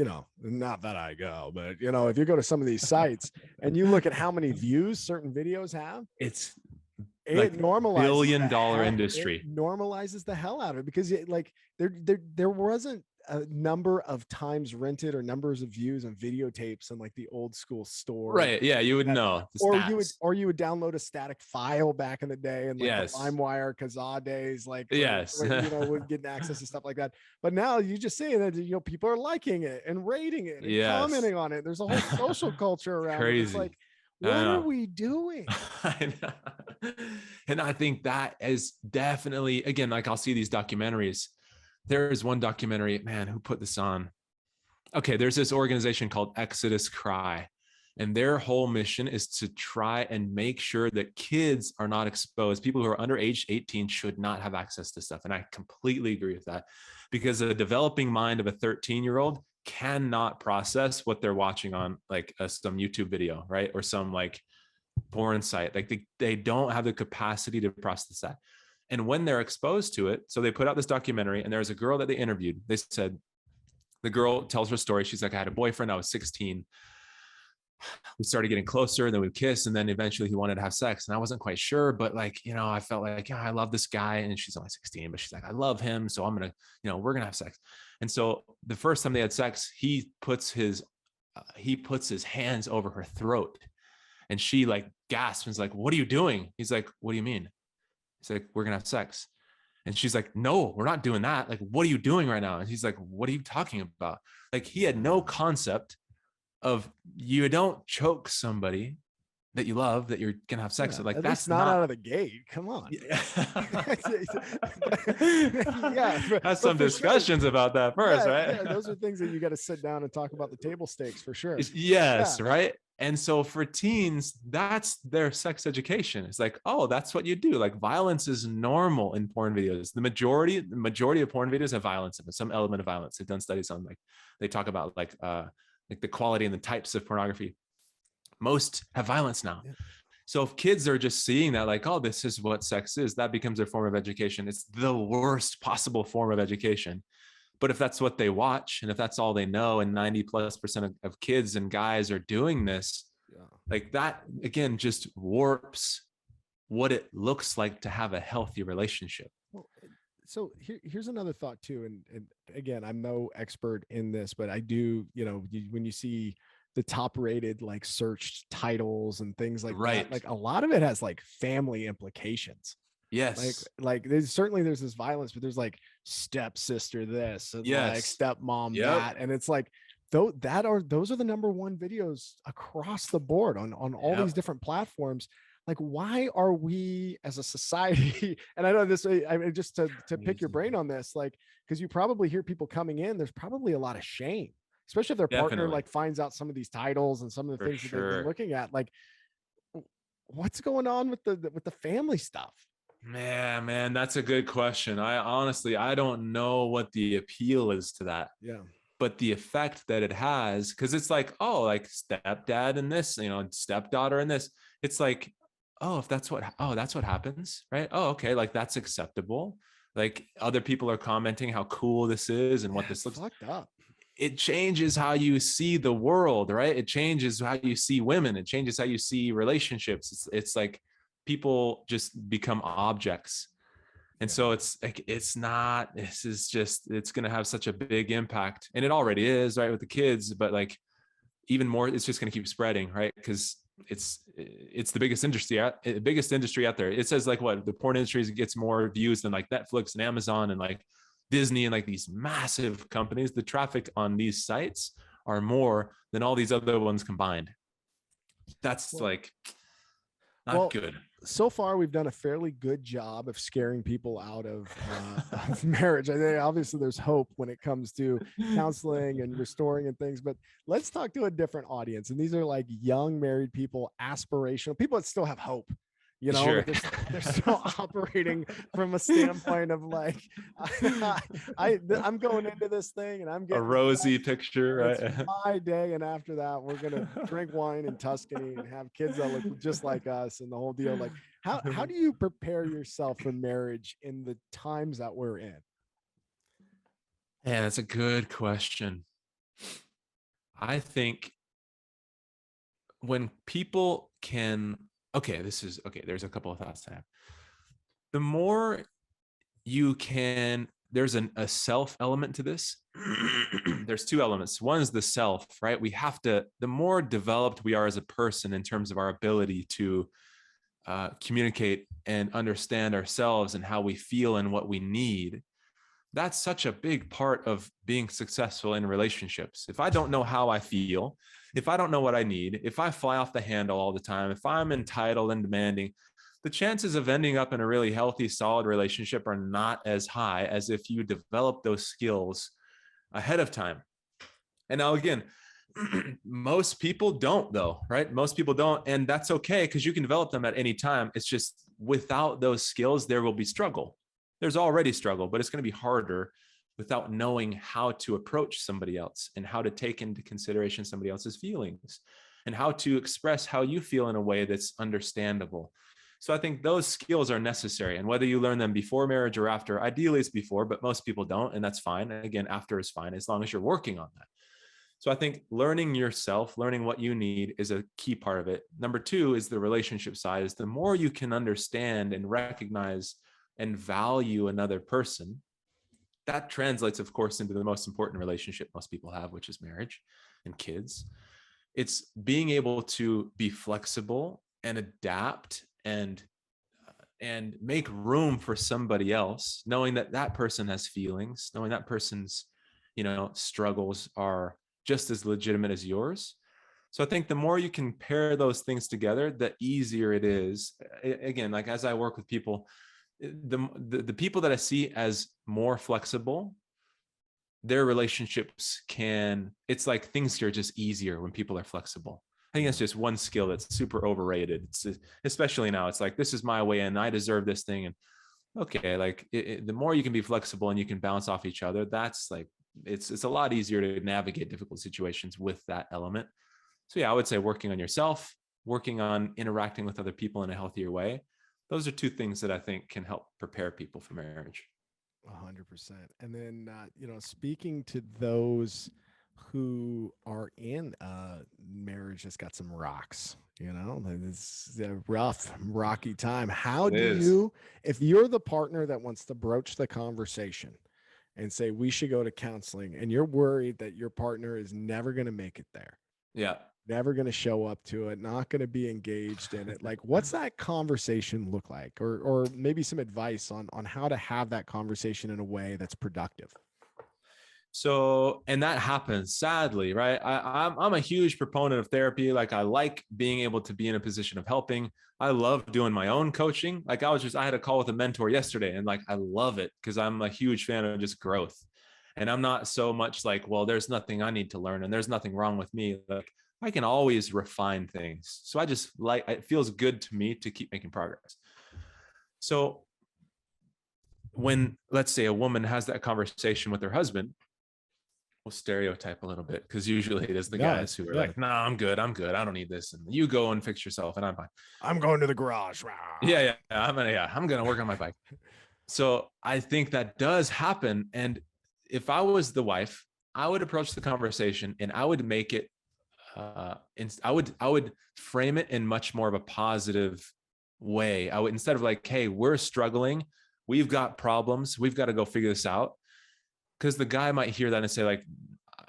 [SPEAKER 1] not that I go, but if you go to some of these sites and you look at how many views certain videos have,
[SPEAKER 2] it
[SPEAKER 1] like normalizes
[SPEAKER 2] billion-dollar industry.
[SPEAKER 1] It normalizes the hell out of it because there wasn't a number of times rented or numbers of views on videotapes in like the old school store.
[SPEAKER 2] Right. Yeah. You would know.
[SPEAKER 1] You would download a static file back in the day and like the LimeWire Kazaa days, like would get access to stuff like that. But now you just see that people are liking it and rating it and commenting on it. There's a whole social culture around it. It's like, what are we doing?
[SPEAKER 2] And I think that is definitely, again, like I'll see these documentaries. There is one documentary, man, who put this on? Okay, there's this organization called Exodus Cry, and their whole mission is to try and make sure that kids are not exposed. People who are under age 18 should not have access to stuff. And I completely agree with that, because the developing mind of a 13-year-old cannot process what they're watching on like some YouTube video, right? Or some like porn site. Like they don't have the capacity to process that. And when they're exposed to it, so they put out this documentary, and there's a girl that they interviewed. They said, the girl tells her story. She's like, I had a boyfriend. I was 16. we started getting closer, and then we'd kiss, and then eventually he wanted to have sex, and I wasn't quite sure, but like, I felt like, yeah, I love this guy, and she's only 16, but she's like, I love him, so I'm gonna, we're gonna have sex. And so the first time they had sex, he puts his hands over her throat, and she like gasps and is like, what are you doing? He's like, what do you mean? He's like, we're gonna have sex. And she's like, no, we're not doing that. Like, what are you doing right now? And he's like, what are you talking about? Like, he had no concept of, you don't choke somebody that you love, that you're gonna have sex with. Like,
[SPEAKER 1] At
[SPEAKER 2] that's
[SPEAKER 1] least not out of the gate. Come on.
[SPEAKER 2] Yeah.
[SPEAKER 1] Yeah,
[SPEAKER 2] Have some discussions
[SPEAKER 1] sure.
[SPEAKER 2] about that first,
[SPEAKER 1] Yeah,
[SPEAKER 2] right?
[SPEAKER 1] yeah, those are things that you got to sit down and talk about the table stakes for sure.
[SPEAKER 2] Yes,
[SPEAKER 1] Yeah.
[SPEAKER 2] right. And so for teens, that's their sex education. It's like, oh, that's what you do. Like, violence is normal in porn videos. The majority of porn videos have violence in it, some element of violence. They've done studies on, like, they talk about like the quality and the types of pornography. Most have violence now. Yeah. So if kids are just seeing that, like, oh, this is what sex is, that becomes their form of education. It's the worst possible form of education. But if that's what they watch, and if that's all they know, and 90+% of kids and guys are doing this, like, that again just warps what it looks like to have a healthy relationship.
[SPEAKER 1] Well, so here's another thought too. And again, I'm no expert in this, but I do, when you see the top rated like searched titles and things like that, like a lot of it has like family implications.
[SPEAKER 2] Yes.
[SPEAKER 1] Like there's this violence, but there's like stepsister this and like stepmom that. And it's like, those are the number one videos across the board on all these different platforms. Like, why are we as a society, and I know this, I mean, just to pick your brain on this, like, because you probably hear people coming in, there's probably a lot of shame, especially if their partner like finds out some of these titles and some of the things that they've been looking at. Like, what's going on with the family stuff?
[SPEAKER 2] Man, that's a good question. I don't know what the appeal is to that.
[SPEAKER 1] Yeah.
[SPEAKER 2] But the effect that it has, because it's like, oh, like stepdad and this, stepdaughter and this. It's like, oh, that's what happens, right? Oh, okay, like that's acceptable. Like, other people are commenting how cool this is and what this looks
[SPEAKER 1] fucked up.
[SPEAKER 2] It changes how you see the world, right? It changes how you see women. It changes how you see relationships. It's like people just become objects. And so it's like, it's going to have such a big impact, and it already is, right, with the kids, but like even more, it's just going to keep spreading, right? Because it's the biggest industry out there. It says like what the porn industry gets more views than like Netflix and Amazon and like Disney and like these massive companies. The traffic on these sites are more than all these other ones combined. That's not good.
[SPEAKER 1] So far, we've done a fairly good job of scaring people out of marriage. I think obviously there's hope when it comes to counseling and restoring and things, but let's talk to a different audience. And these are like young married people, aspirational people that still have hope.
[SPEAKER 2] Sure.
[SPEAKER 1] They're still operating from a standpoint of like, I'm going into this thing and I'm getting
[SPEAKER 2] a rosy picture, right?
[SPEAKER 1] It's my day, and after that, we're gonna drink wine in Tuscany and have kids that look just like us, and the whole deal. Like, how do you prepare yourself for marriage in the times that we're in?
[SPEAKER 2] Yeah, that's a good question. I think when people can. There's a couple of thoughts to have. The more you can, there's a self element to this. There's two elements. One is the self, right? The more developed we are as a person in terms of our ability to communicate and understand ourselves and how we feel and what we need, that's such a big part of being successful in relationships. If I don't know how I feel, if I don't know what I need, if I fly off the handle all the time, if I'm entitled and demanding, the chances of ending up in a really healthy, solid relationship are not as high as if you develop those skills ahead of time. And now again, most people don't though, right? Most people don't. And that's okay, because you can develop them at any time. It's just without those skills, there will be struggle. There's already struggle, but it's going to be harder without knowing how to approach somebody else and how to take into consideration somebody else's feelings and how to express how you feel in a way that's understandable. So I think those skills are necessary. And whether you learn them before marriage or after, ideally it's before, but most people don't, and that's fine. And again, after is fine, as long as you're working on that. So I think learning yourself, learning what you need is a key part of it. Number two is the relationship side, is the more you can understand and recognize and value another person, that translates, of course, into the most important relationship most people have, which is marriage and kids. It's being able to be flexible and adapt and make room for somebody else, knowing that that person has feelings, knowing that person's, struggles are just as legitimate as yours. So I think the more you can pair those things together, the easier it is. Again, like as I work with people, the people that I see as more flexible, their relationships it's like things are just easier when people are flexible. I think that's just one skill that's super overrated. It's especially now, it's like, this is my way and I deserve this thing. And okay, like the more you can be flexible and you can bounce off each other, that's like, it's a lot easier to navigate difficult situations with that element. So yeah, I would say working on yourself, working on interacting with other people in a healthier way. Those are two things that I think can help prepare people for marriage.
[SPEAKER 1] 100%. And then, speaking to those who are in a marriage that's got some rocks, it's a rough, rocky time. How
[SPEAKER 2] It
[SPEAKER 1] do
[SPEAKER 2] is.
[SPEAKER 1] you, if you're the partner that wants to broach the conversation and say, we should go to counseling, and you're worried that your partner is never going to make it there,
[SPEAKER 2] Yeah.
[SPEAKER 1] never going to show up to it, not going to be engaged in it. Like, what's that conversation look like? Or maybe some advice on how to have that conversation in a way that's productive.
[SPEAKER 2] So, and that happens sadly, right? I'm a huge proponent of therapy. Like, I like being able to be in a position of helping. I love doing my own coaching. Like, I had a call with a mentor yesterday, and like, I love it because I'm a huge fan of just growth. And I'm not so much like, well, there's nothing I need to learn and there's nothing wrong with me. Like, I can always refine things. So I just like, it feels good to me to keep making progress. So when, let's say, a woman has that conversation with her husband, we'll stereotype a little bit because usually it is the
[SPEAKER 1] No,
[SPEAKER 2] guys who are
[SPEAKER 1] yeah.
[SPEAKER 2] like, no, I'm good. I don't need this. And you go and fix yourself and I'm fine.
[SPEAKER 1] I'm going to the garage.
[SPEAKER 2] Yeah. I'm going to work on my bike. So I think that does happen. And if I was the wife, I would approach the conversation and I would make it, I would frame it in much more of a positive way. I would, instead of like, hey, we're struggling, we've got problems, we've got to go figure this out. Because the guy might hear that and say, like,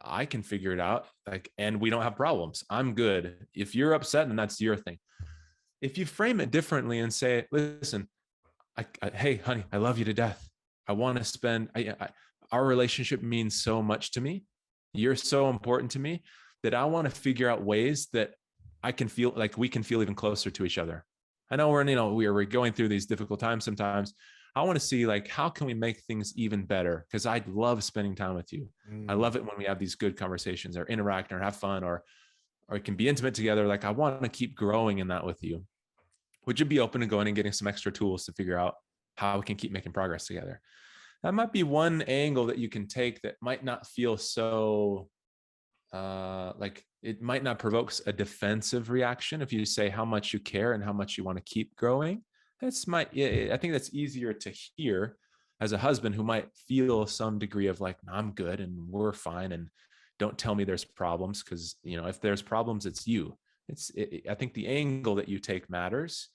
[SPEAKER 2] I can figure it out, like, and we don't have problems. I'm good. If you're upset, then that's your thing. If you frame it differently and say, listen, hey, honey, I love you to death. I want to spend, our relationship means so much to me. You're so important to me that I want to figure out ways that I can feel like we can feel even closer to each other. I know we're going through these difficult times sometimes. I want to see, like, how can we make things even better? Because I love spending time with you. I love it when we have these good conversations or interact or have fun or it can be intimate together. Like, I want to keep growing in that with you. Would you be open to going and getting some extra tools to figure out how we can keep making progress together? That might be one angle that you can take that might not feel so like it might not provoke a defensive reaction if you say how much you care and how much you want to keep growing. I think that's easier to hear as a husband who might feel some degree of like, I'm good and we're fine and don't tell me there's problems, because if there's problems, it's you. I think the angle that you take matters.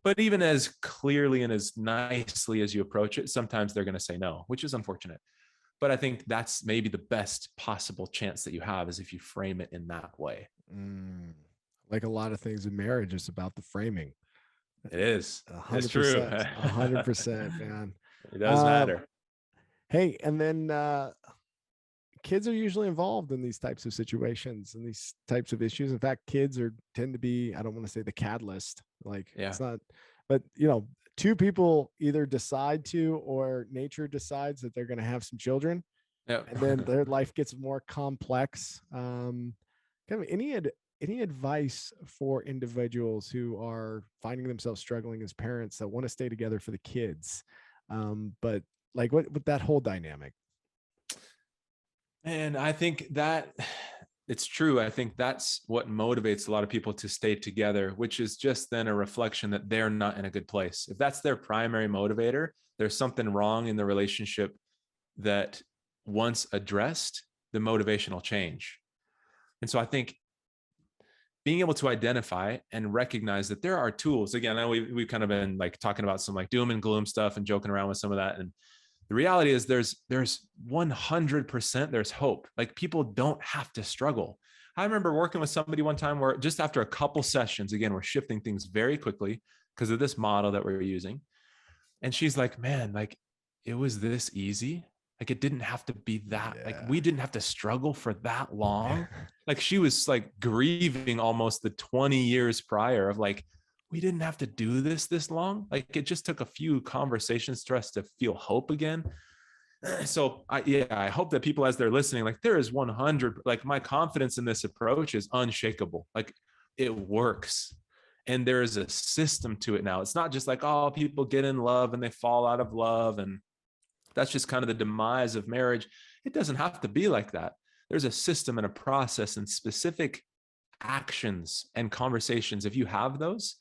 [SPEAKER 2] But even as clearly and as nicely as you approach it, sometimes they're going to say no, which is unfortunate. But I think that's maybe the best possible chance that you have, is if you frame it in that way.
[SPEAKER 1] Like a lot of things in marriage, it's about the framing.
[SPEAKER 2] It is. It's true.
[SPEAKER 1] 100%. 100%, man.
[SPEAKER 2] It does matter.
[SPEAKER 1] Hey, and then kids are usually involved in these types of situations and these types of issues. In fact, kids tend to be, I don't want to say the catalyst, like it's not, but two people either decide to, or nature decides that they're going to have some children, and then their life gets more complex. Kind of any advice for individuals who are finding themselves struggling as parents that want to stay together for the kids, but like what with that whole dynamic?
[SPEAKER 2] And I think that it's true. I think that's what motivates a lot of people to stay together, which is just then a reflection that they're not in a good place. If that's their primary motivator, there's something wrong in the relationship that, once addressed, the motivation will change. And so I think being able to identify and recognize that there are tools. Again, I know we've kind of been like talking about some like doom and gloom stuff and joking around with some of that. And the reality is there's 100% there's hope. Like people don't have to struggle. I remember working with somebody one time where just after a couple sessions, again, we're shifting things very quickly because of this model that we're using. And she's like, man, like it was this easy. Like it didn't have to be that, like we didn't have to struggle for that long. Like she was like grieving almost the 20 years prior of like, we didn't have to do this long. Like it just took a few conversations for us to feel hope again. So I hope that people, as they're listening, like there is 100, like my confidence in this approach is unshakable. Like it works. And there is a system to it now. It's not just like, oh, people get in love and they fall out of love. And that's just kind of the demise of marriage. It doesn't have to be like that. There's a system and a process and specific actions and conversations. If you have those,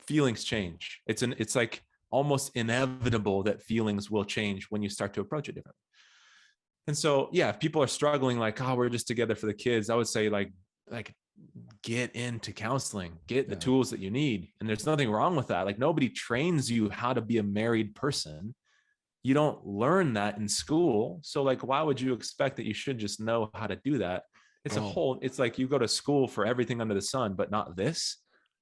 [SPEAKER 2] feelings change. It's like almost inevitable that feelings will change when you start to approach it differently. And so, yeah, if people are struggling, like, oh, we're just together for the kids, I would say like get into counseling, get the tools that you need. And there's nothing wrong with that. Like nobody trains you how to be a married person. You don't learn that in school. So like, why would you expect that you should just know how to do that? It's like you go to school for everything under the sun, but not this.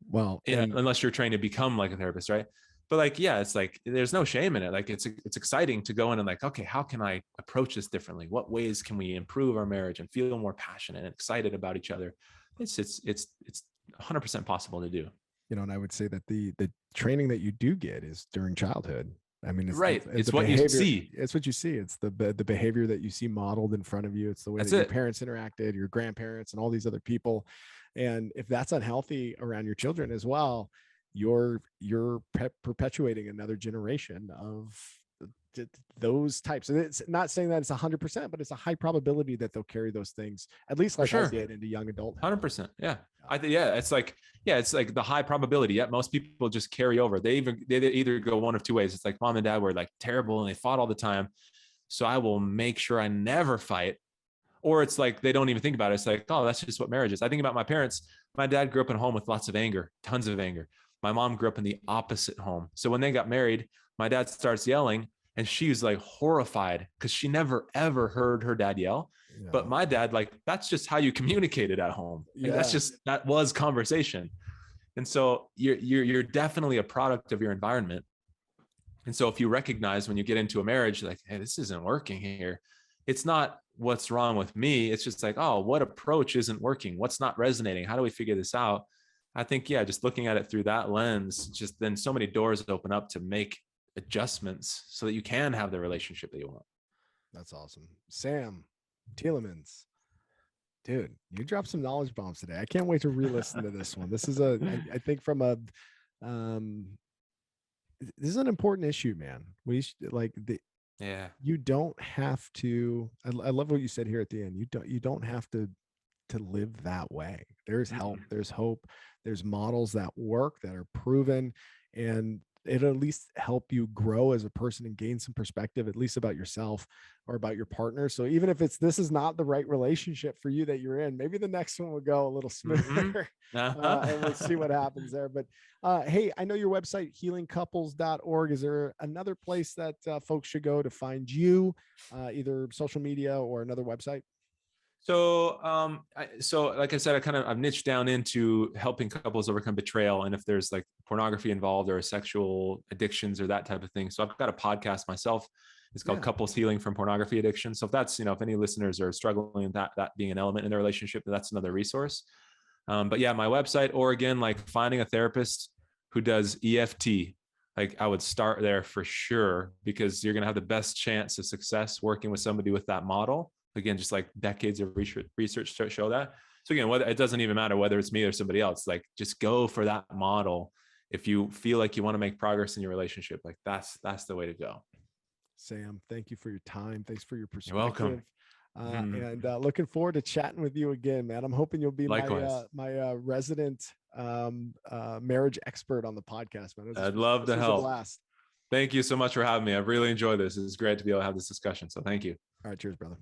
[SPEAKER 1] Well, and
[SPEAKER 2] unless you're trained to become like a therapist, right? But like, yeah, it's like, there's no shame in it. Like it's exciting to go in and like, okay, how can I approach this differently? What ways can we improve our marriage and feel more passionate and excited about each other? It's 100% possible to do.
[SPEAKER 1] And I would say that the training that you do get is during childhood. I mean, it's
[SPEAKER 2] right. It's
[SPEAKER 1] the
[SPEAKER 2] what
[SPEAKER 1] behavior,
[SPEAKER 2] you see.
[SPEAKER 1] It's what you see. It's the behavior that you see modeled in front of you. It's the way that your parents interacted, your grandparents, and all these other people. And if that's unhealthy around your children as well, you're perpetuating another generation of those types. And it's not saying that it's 100%, but it's a high probability that they'll carry those things, at least like I did, into young adulthood.
[SPEAKER 2] 100%. Yeah. It's like the high probability. Yeah. Most people just carry over. They either go one of two ways. It's like mom and dad were like terrible and they fought all the time. So I will make sure I never fight. Or it's like, they don't even think about it. It's like, oh, that's just what marriage is. I think about my parents. My dad grew up in a home with lots of anger, tons of anger. My mom grew up in the opposite home. So when they got married, my dad starts yelling and she was like horrified because she never, ever heard her dad yell. Yeah. But my dad, like, that's just how you communicated at home. Like, that was conversation. And so you're definitely a product of your environment. And so if you recognize when you get into a marriage, like, hey, this isn't working here. It's not what's wrong with me. It's just like, oh, what approach isn't working? What's not resonating? How do we figure this out? I think, just looking at it through that lens, just then so many doors open up to make adjustments so that you can have the relationship that you want.
[SPEAKER 1] That's awesome. Sam Tielemans, dude, you dropped some knowledge bombs today. I can't wait to re-listen to this one. This is I think this is an important issue, man. You don't have to, I love what you said here at the end. You don't have to live that way. There's help, there's hope, there's models that work, that are proven, and it'll at least help you grow as a person and gain some perspective, at least about yourself or about your partner. So even if this is not the right relationship for you that you're in, maybe the next one will go a little smoother. And we'll see what happens there. But hey, I know your website, healingcouples.org. Is there another place that folks should go to find you, either social media or another website?
[SPEAKER 2] So, like I said, I've niched down into helping couples overcome betrayal. And if there's like pornography involved or sexual addictions or that type of thing. So I've got a podcast myself. It's called Couples Healing from Pornography Addiction. So if that's, if any listeners are struggling with that being an element in their relationship, that's another resource. But yeah, my website, or again, like finding a therapist who does EFT, like I would start there for sure, because you're going to have the best chance of success working with somebody with that model. Again, just like decades of research to show that. So again, it doesn't even matter whether it's me or somebody else, like just go for that model. If you feel like you want to make progress in your relationship, like that's the way to go.
[SPEAKER 1] Sam, thank you for your time. Thanks for your perspective.
[SPEAKER 2] You're welcome.
[SPEAKER 1] And looking forward to chatting with you again, man. I'm hoping you'll be my resident marriage expert on the podcast, man.
[SPEAKER 2] I'd love to help. Thank you so much for having me. I've really enjoyed this. It's great to be able to have this discussion. So thank you.
[SPEAKER 1] All right. Cheers, brother.